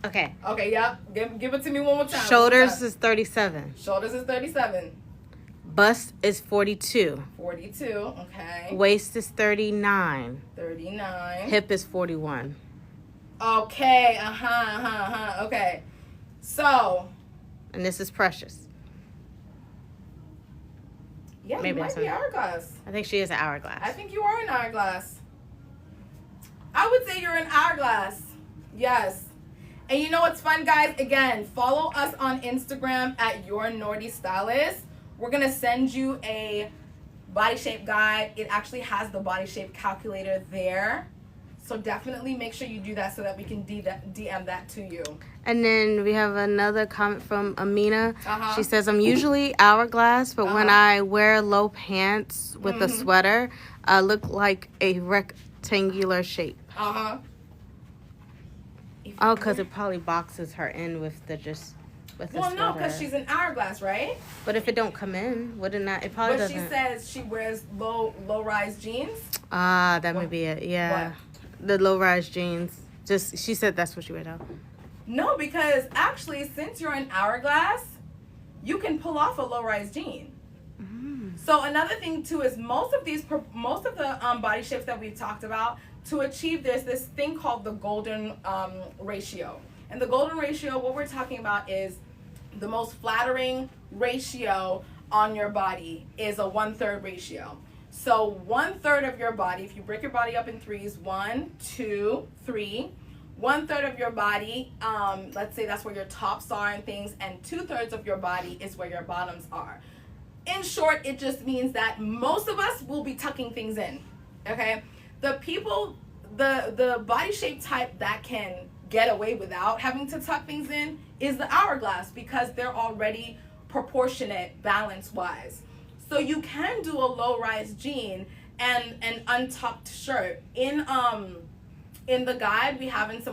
Okay. Okay, yep. Give it to me one more time. Shoulders is 37. Shoulders is 37. Bust is 42. 42. Okay. Waist is 39. 39. Hip is 41. Okay. Okay. So. And this is Precious. Yeah, Maybe you might that's be right. hourglass. I think she is an hourglass. I think you are an hourglass. I would say you're an hourglass. Yes. And you know what's fun, guys? Again, follow us on Instagram at Your Nordy Stylist. We're going to send you a body shape guide. It actually has the body shape calculator there. So definitely make sure you do that so that we can DM that to you. And then we have another comment from Amina. Uh-huh. She says, I'm usually hourglass, but when I wear low pants with a sweater, I look like a rectangular shape. Uh-huh. Oh, because it probably boxes her in with the sweater. Well, no, because she's an hourglass, right? But if it don't come in, wouldn't that? It probably But doesn't. she says she wears low-rise jeans. Ah, that may be it. Yeah. What? The low-rise jeans. She said that's what she wear though. No, because actually, since you're an hourglass, you can pull off a low-rise jean. So another thing too is most of the body shapes that we've talked about, to achieve this thing called the golden ratio. And the golden ratio, what we're talking about is the most flattering ratio on your body is a 1/3 ratio. So 1/3 of your body, if you break your body up in threes, 1, 2, 3, 1/3 of your body, let's say that's where your tops are and things, and 2/3 of your body is where your bottoms are. In short, it just means that most of us will be tucking things in, okay? The body shape type that can get away without having to tuck things in is the hourglass, because they're already proportionate balance-wise. So you can do a low-rise jean and an untucked shirt. In the guide we have in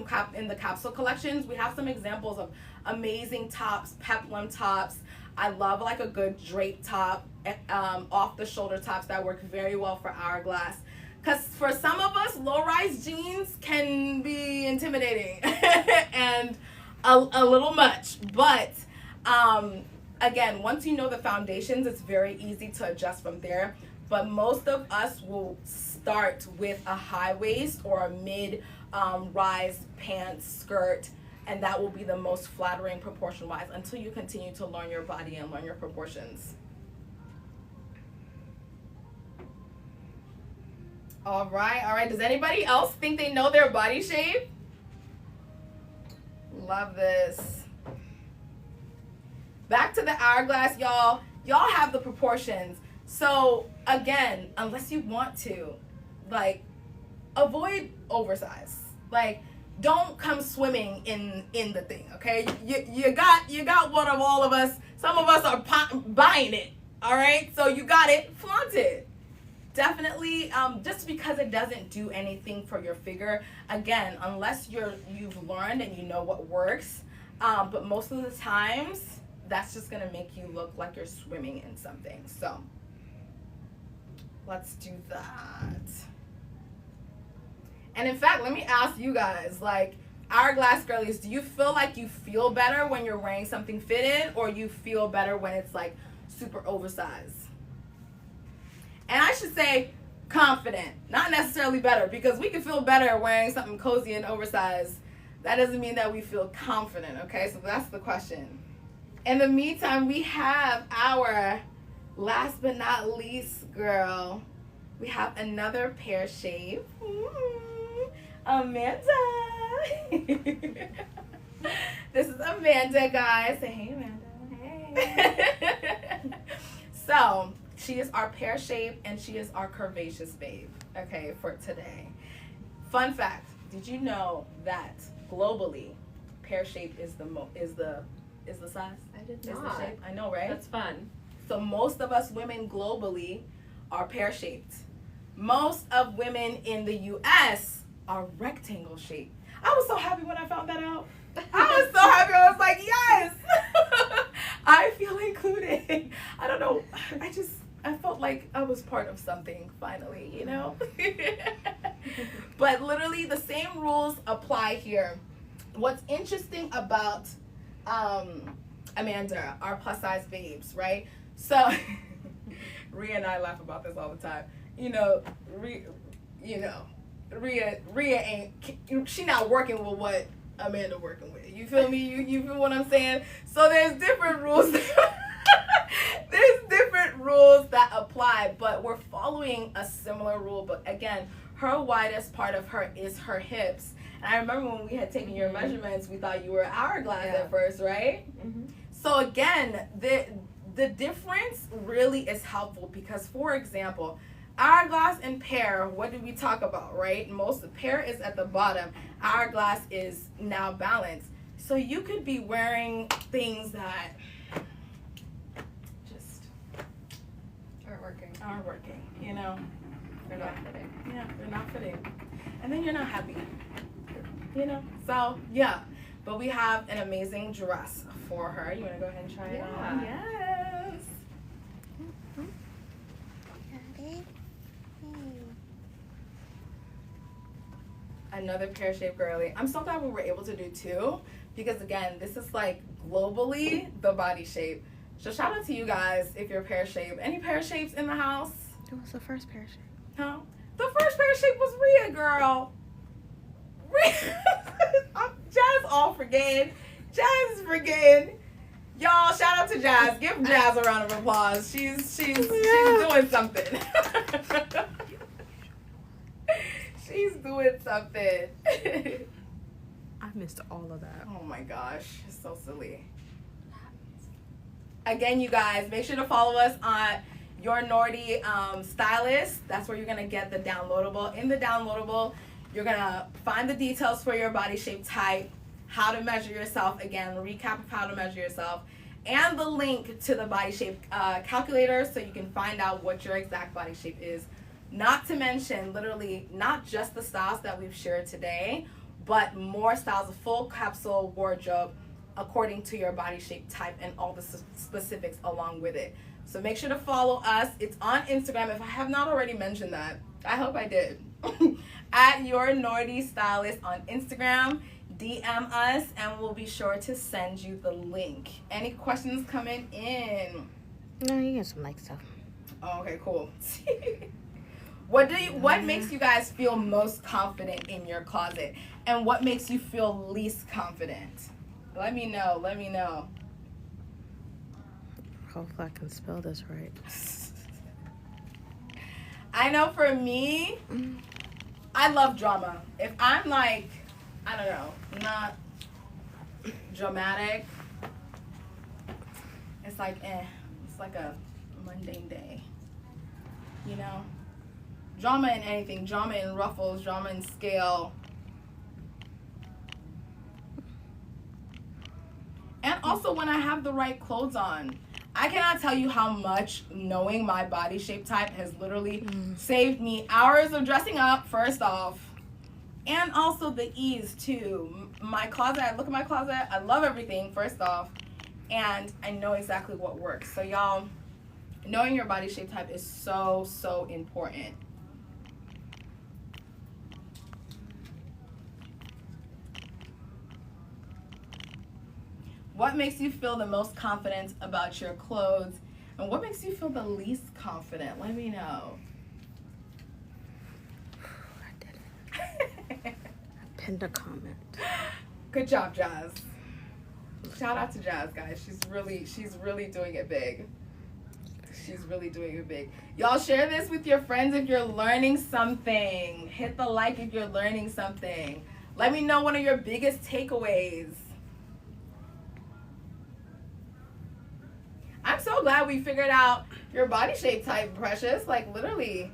the capsule collections, we have some examples of amazing tops, peplum tops. I love like a good drape top, off the shoulder tops that work very well for hourglass. Because for some of us, low-rise jeans can be intimidating and a little much. But again, once you know the foundations, it's very easy to adjust from there. But most of us will start with a high waist or a mid-rise pants, skirt, and that will be the most flattering proportion-wise until you continue to learn your body and learn your proportions. All right. Does anybody else think they know their body shape? Love this. Back to the hourglass, y'all. Y'all have the proportions. So, again, unless you want to, like, avoid oversize. Like, don't come swimming in the thing, okay? You got one of all of us. Some of us are buying it, all right? So you got it, flaunt it. Definitely, just because it doesn't do anything for your figure, again, unless you've learned and you know what works, but most of the times, that's just gonna make you look like you're swimming in something. So, let's do that. And in fact, let me ask you guys, like, hourglass girlies, do you feel like you feel better when you're wearing something fitted, or you feel better when it's like super oversized? And I should say confident, not necessarily better, because we can feel better wearing something cozy and oversized. That doesn't mean that we feel confident, okay? So that's the question. In the meantime, we have our last but not least girl. We have another pear shape. Amanda. This is Amanda, guys. Say hey, Amanda. Hey. So, she is our pear shape and she is our curvaceous babe, okay, for today. Fun fact, did you know that globally pear shape is the size? I did Is the not. shape? I know, right? That's fun. So most of us women globally are pear shaped. Most of women in the US are rectangle shaped. I was so happy when I found that out. I was so happy. I was like, yes, I feel included. I don't know. I felt like I was part of something finally, you know? But literally the same rules apply here. What's interesting about Amanda, our plus size babes, right? So Rhea and I laugh about this all the time. Rhea ain't, she not working with what Amanda working with. You feel me? You feel what I'm saying? So there's different rules. There's different rules that apply, but we're following a similar rule. But again, her widest part of her is her hips. And I remember when we had taken your measurements, we thought you were hourglass at first, right? Mm-hmm. So again, the difference really is helpful because, for example, Hourglass and pear, what did we talk about, right? Most pear is at the bottom. Hourglass is now balanced. So you could be wearing things that just aren't working, you know? They're not fitting. Yeah, they're not fitting. And then you're not happy, you know? So, yeah. But we have an amazing dress for her. You want to go ahead and try it on? Yes. Another pear-shaped girly. I'm so glad we were able to do two because, again, this is like globally the body shape. So shout out to you guys if you're pear-shaped. Any pear-shapes in the house? It was the first pear shape. No? The first pear-shape was Rhea, girl. Rhea. Jazz all forgetting. Jazz is forgetting. Y'all, shout out to Jazz. Give Jazz a round of applause. She's doing something. She's doing something. I missed all of that. Oh my gosh, it's so silly. Again, you guys, make sure to follow us on Your Nordy Stylist. That's where you're gonna get the downloadable. In the downloadable, you're gonna find the details for your body shape type, how to measure yourself, again, recap of how to measure yourself, and the link to the body shape calculator so you can find out what your exact body shape is. Not to mention, literally, not just the styles that we've shared today, but more styles, a full capsule wardrobe according to your body shape type and all the specifics along with it. So make sure to follow us. It's on Instagram. If I have not already mentioned that, I hope I did. At Your Nordy Stylist on Instagram. DM us and we'll be sure to send you the link. Any questions coming in? No, you get some like stuff. Oh, okay, cool. What makes you guys feel most confident in your closet? And what makes you feel least confident? Let me know. Hopefully I can spell this right. I know for me, I love drama. If I'm like, I don't know, not dramatic, it's like it's like a mundane day, you know? Drama in anything, drama in ruffles, drama in scale. And also when I have the right clothes on. I cannot tell you how much knowing my body shape type has literally saved me hours of dressing up, first off. And also the ease too. My closet, I look at my closet, I love everything, first off. And I know exactly what works. So y'all, knowing your body shape type is so, so important. What makes you feel the most confident about your clothes? And what makes you feel the least confident? Let me know. I did it. I pinned a comment. Good job, Jazz. Shout out to Jazz, guys. She's really doing it big. She's really doing it big. Y'all share this with your friends if you're learning something. Hit the like if you're learning something. Let me know one of your biggest takeaways. I'm so glad we figured out your body shape type, Precious. Like, literally.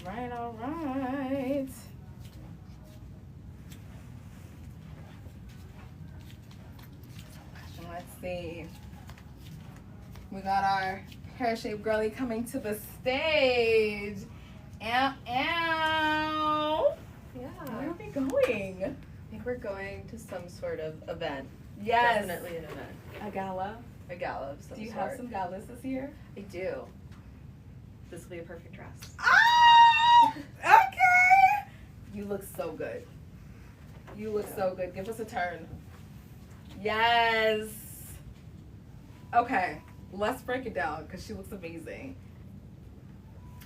All right. Let's see. We got our hair-shaped girly coming to the stage. Ow, ow. Yeah. Where are we going? I think we're going to some sort of event. Yes. Definitely an event. A gala. A gala of some Do you sort. have some galas this year? I do. This will be a perfect dress. Ah! Okay. You look so good. You look so good. Give us a turn. Yes. Okay. Let's break it down because she looks amazing.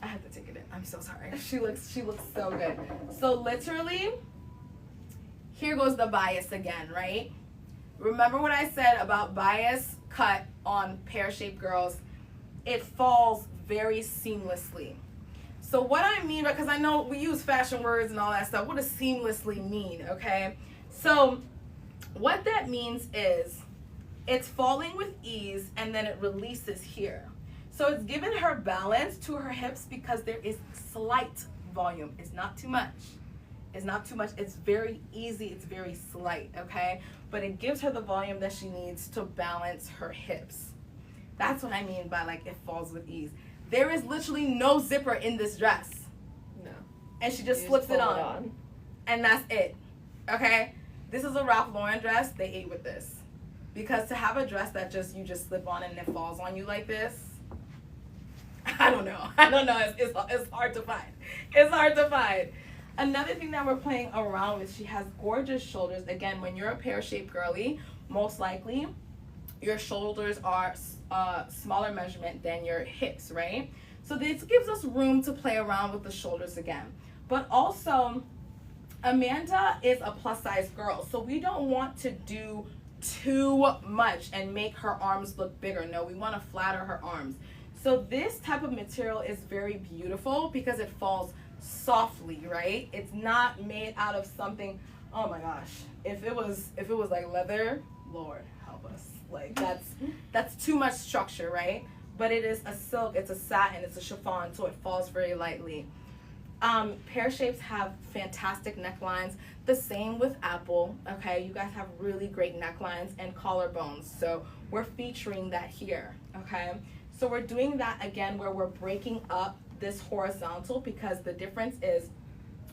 I have to take it in. I'm so sorry. She looks so good. So literally, here goes the bias again, right? Remember what I said about bias cut on pear-shaped girls? It falls very seamlessly. So what I mean, because I know we use fashion words and all that stuff, what does seamlessly mean, okay? So what that means is it's falling with ease and then it releases here. So it's given her balance to her hips because there is slight volume. It's not too much. It's not too much. It's very easy. It's very slight, okay? But it gives her the volume that she needs to balance her hips. That's what I mean by like it falls with ease. There is literally no zipper in this dress. No. And she just You slips it pull on. And that's it. Okay? This is a Ralph Lauren dress. They ate with this. Because to have a dress that just you just slip on and it falls on you like this, I don't know. It's hard to find. It's hard to find. Another thing that we're playing around with, she has gorgeous shoulders. Again, when you're a pear-shaped girly, most likely your shoulders are smaller measurement than your hips, right? So this gives us room to play around with the shoulders again. But also, Amanda is a plus-size girl, so we don't want to do too much and make her arms look bigger. No, we want to flatter her arms. So this type of material is very beautiful because it falls softly, right? It's not made out of something, oh my gosh, if it was like leather, Lord help us, like that's too much structure, right? But it is a silk, it's a satin, it's a chiffon, so it falls very lightly. Pear shapes have fantastic necklines. The same with Apple, okay? You guys have really great necklines and collarbones, so we're featuring that here, okay? So we're doing that again where we're breaking up this horizontal because the difference is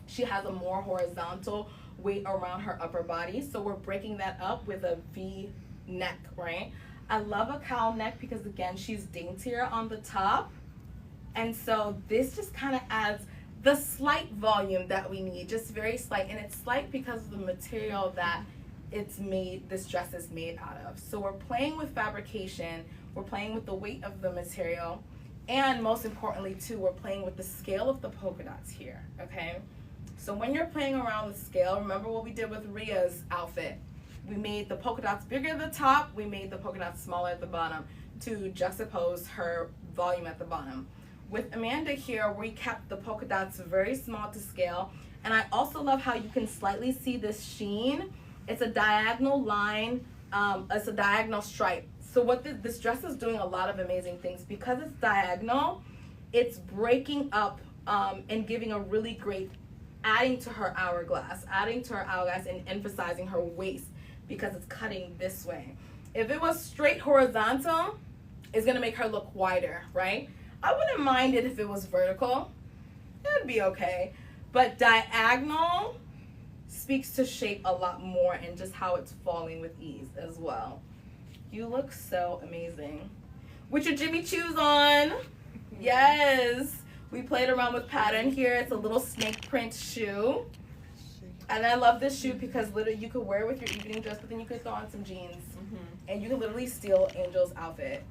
she has a more horizontal weight around her upper body, so we're breaking that up with a V neck, right? I love a cowl neck because again, she's daintier on the top, and so this just kind of adds the slight volume that we need, just very slight, and it's slight because of the material that this dress is made out of. So we're playing with fabrication, we're playing with the weight of the material, and most importantly too, we're playing with the scale of the polka dots here, okay? So when you're playing around with scale, remember what we did with Ria's outfit. We made the polka dots bigger at the top, we made the polka dots smaller at the bottom to juxtapose her volume at the bottom. With Amanda here, we kept the polka dots very small to scale, and I also love how you can slightly see this sheen. It's a diagonal line, it's a diagonal stripe. So what this dress is doing a lot of amazing things. Because it's diagonal, it's breaking up and giving a really great, adding to her hourglass and emphasizing her waist because it's cutting this way. If it was straight horizontal, it's gonna make her look wider, right? I wouldn't mind it if it was vertical. It'd be okay. But diagonal speaks to shape a lot more and just how it's falling with ease as well. You look so amazing. With your Jimmy Choos on. Yes. We played around with pattern here. It's a little snake print shoe. And I love this shoe because literally you could wear it with your evening dress, but then you could throw on some jeans. And you can literally steal Angel's outfit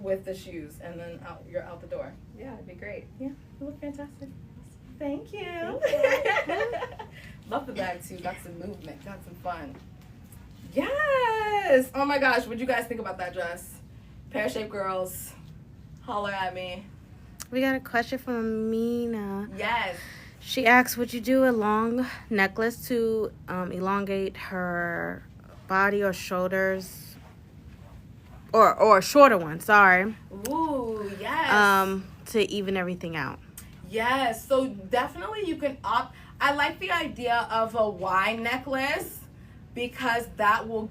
with the shoes, and then you're out the door. Yeah, it'd be great. Yeah, you look fantastic. Thank you. Love the bag too. Got some movement. Got some fun. Yes. Oh my gosh. What do you guys think about that dress? Pear-shaped girls, holler at me. We got a question from Amina. Yes. She asks, would you do a long necklace to elongate her body or shoulders? Or a shorter one, sorry. Ooh, yes. To even everything out. Yes. So definitely you can opt. I like the idea of a Y necklace because that will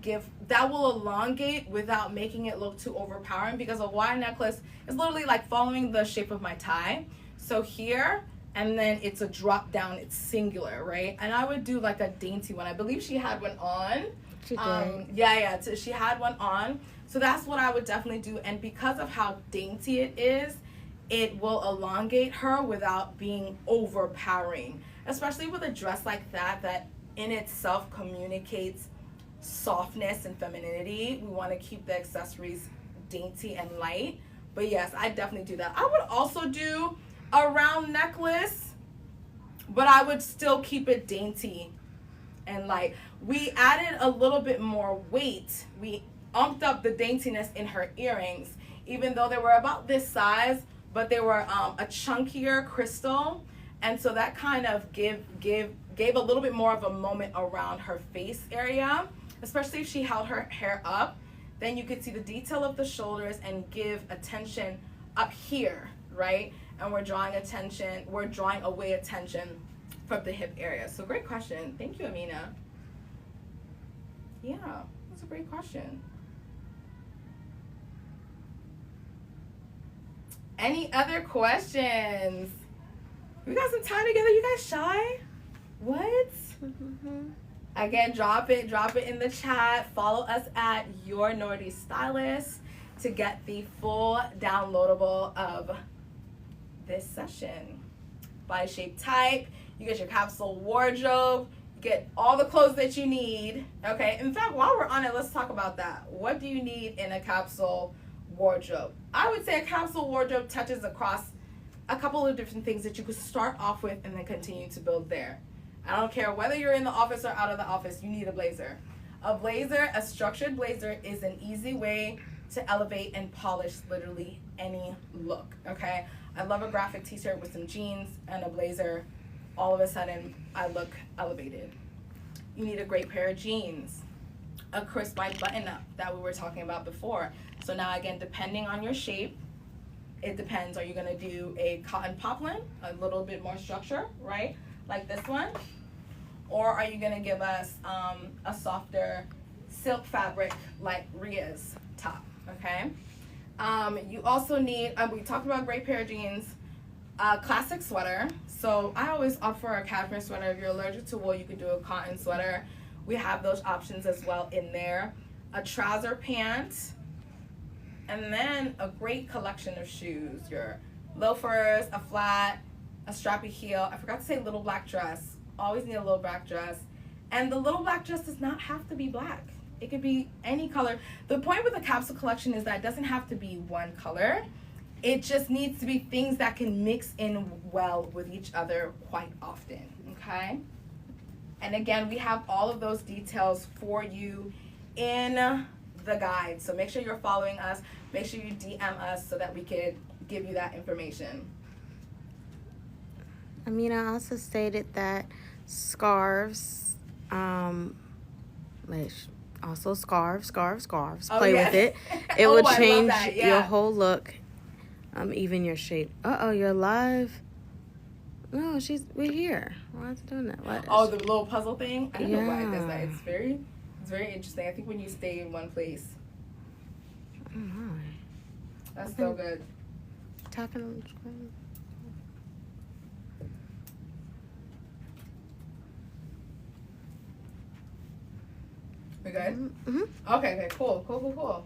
elongate without making it look too overpowering, because a Y necklace is literally like following the shape of my tie. So here, and then it's a drop down, it's singular, right? And I would do like a dainty one. I believe she had one on. She did. Yeah, she had one on. So that's what I would definitely do. And because of how dainty it is, it will elongate her without being overpowering. Especially with a dress like that in itself communicates softness and femininity. We want to keep the accessories dainty and light. But yes, I definitely do that. I would also do a round necklace, but I would still keep it dainty and light. We added a little bit more weight. We umped up the daintiness in her earrings. Even though they were about this size, but they were a chunkier crystal, and so that kind of gave a little bit more of a moment around her face area, especially if she held her hair up. Then you could see the detail of the shoulders and give attention up here, right? And we're drawing away attention from the hip area. So great question. Thank you, Amina. Yeah, that's a great question. Any other questions? We got some time together. You guys shy? What? Again, drop it in the chat. Follow us at Your Nordy Stylist to get the full downloadable of this session. By shape type, you get your capsule wardrobe, you get all the clothes that you need. Okay, in fact, while we're on it, let's talk about that. What do you need in a capsule wardrobe? I would say a capsule wardrobe touches across a couple of different things that you could start off with and then continue to build there. I don't care whether you're in the office or out of the office, you need a blazer. A structured blazer is an easy way to elevate and polish literally any look, okay? I love a graphic t-shirt with some jeans and a blazer. All of a sudden, I look elevated. You need a great pair of jeans, a crisp white button-up that we were talking about before. So now again, depending on your shape, it depends. Are you gonna do a cotton poplin, a little bit more structure, right? Like this one? Or are you gonna give us a softer silk fabric like Ria's top, okay? You also need, we talked about a great pair of jeans, a classic sweater. So I always opt for a cashmere sweater. If you're allergic to wool, you could do a cotton sweater. We have those options as well in there. A trouser pant, and then a great collection of shoes. Your loafers, a flat, a strappy heel. I forgot to say little black dress. Always need a little black dress. And the little black dress does not have to be black. It could be any color. The point with the capsule collection is that it doesn't have to be one color. It just needs to be things that can mix in well with each other quite often, okay? And again, we have all of those details for you in the guide. So make sure you're following us. Make sure you DM us so that we could give you that information. Amina also stated that scarves, also scarves, play with it. It will change your whole look, even your shape. You're live. No, we're here. Why is it doing that? The little puzzle thing? I don't know why it does that. It's very interesting. I think when you stay in one place. Oh my. That's so good. Talking on the screen. We good? Mm-hmm. Okay, cool. All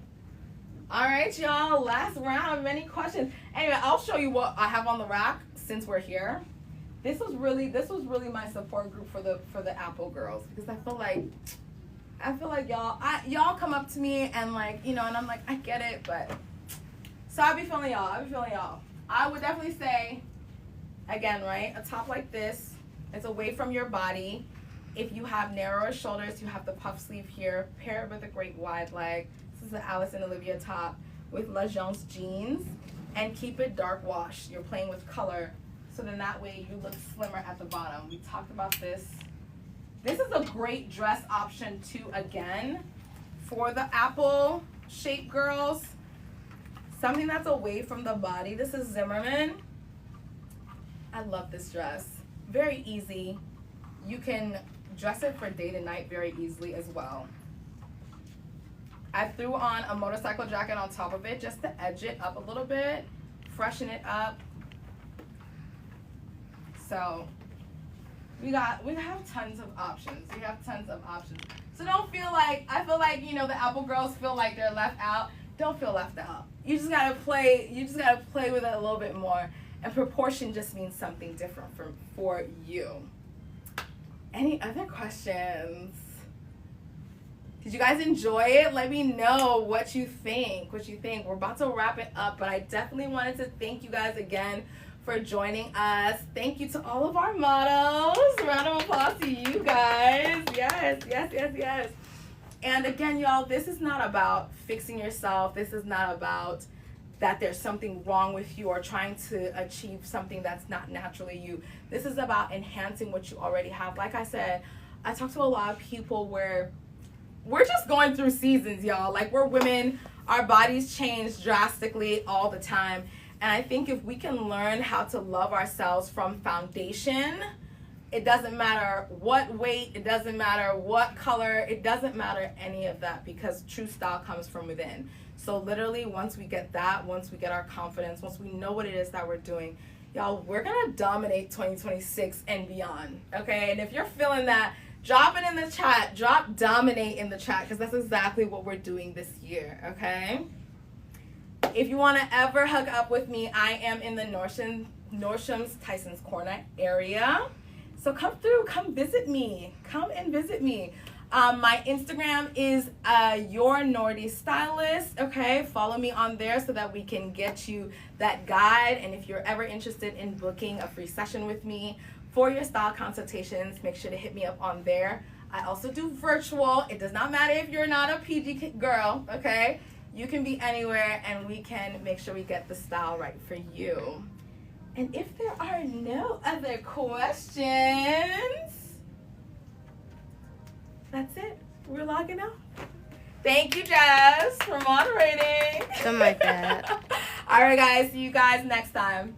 right, y'all. Last round. Many questions. Anyway, I'll show you what I have on the rack since we're here. This was really my support group for the Apple girls, because I feel like y'all come up to me and and I'm like, I get it, but so I be feeling y'all. I would definitely say, again, right, a top like this, it's away from your body. If you have narrower shoulders, you have the puff sleeve here, paired with a great wide leg. This is the Alice and Olivia top with La Jones jeans, and keep it dark wash. You're playing with color, so then that way you look slimmer at the bottom. We talked about this. This is a great dress option too, again, for the apple shape girls. Something that's away from the body. This is Zimmerman. I love this dress. Very easy. You can dress it for day to night very easily as well. I threw on a motorcycle jacket on top of it just to edge it up a little bit, freshen it up. So we have tons of options. So don't feel like, I feel like, the Apple girls feel like they're left out. Don't feel left out. You just gotta play with it a little bit more. And proportion just means something different for you. Any other questions? Did you guys enjoy it? Let me know what you think. We're about to wrap it up, but I definitely wanted to thank you guys again for joining us. Thank you to all of our models. Round of applause to you guys. Yes. And again, y'all, this is not about fixing yourself. This is not about that there's something wrong with you or trying to achieve something that's not naturally you. This is about enhancing what you already have. Like I said, I talk to a lot of people where we're just going through seasons, y'all. Like, we're women, our bodies change drastically all the time. And I think if we can learn how to love ourselves from foundation, it doesn't matter what weight, it doesn't matter what color, it doesn't matter any of that, because true style comes from within. So literally, once we get that, once we get our confidence, once we know what it is that we're doing, y'all, we're gonna dominate 2026 and beyond, okay? And if you're feeling that, drop it in the chat. Drop dominate in the chat, because that's exactly what we're doing this year, okay? If you want to ever hook up with me, I am in the Nordstrom's Tyson's Corner area. So come through, come visit me. Come and visit me. My Instagram is your Nordy Stylist, okay? Follow me on there so that we can get you that guide. And if you're ever interested in booking a free session with me for your style consultations, make sure to hit me up on there. I also do virtual. It does not matter if you're not a PG girl, okay? You can be anywhere, and we can make sure we get the style right for you. And if there are no other questions, that's it. We're logging off. Thank you, Jazz, for moderating. Something like that. All right, guys. See you guys next time.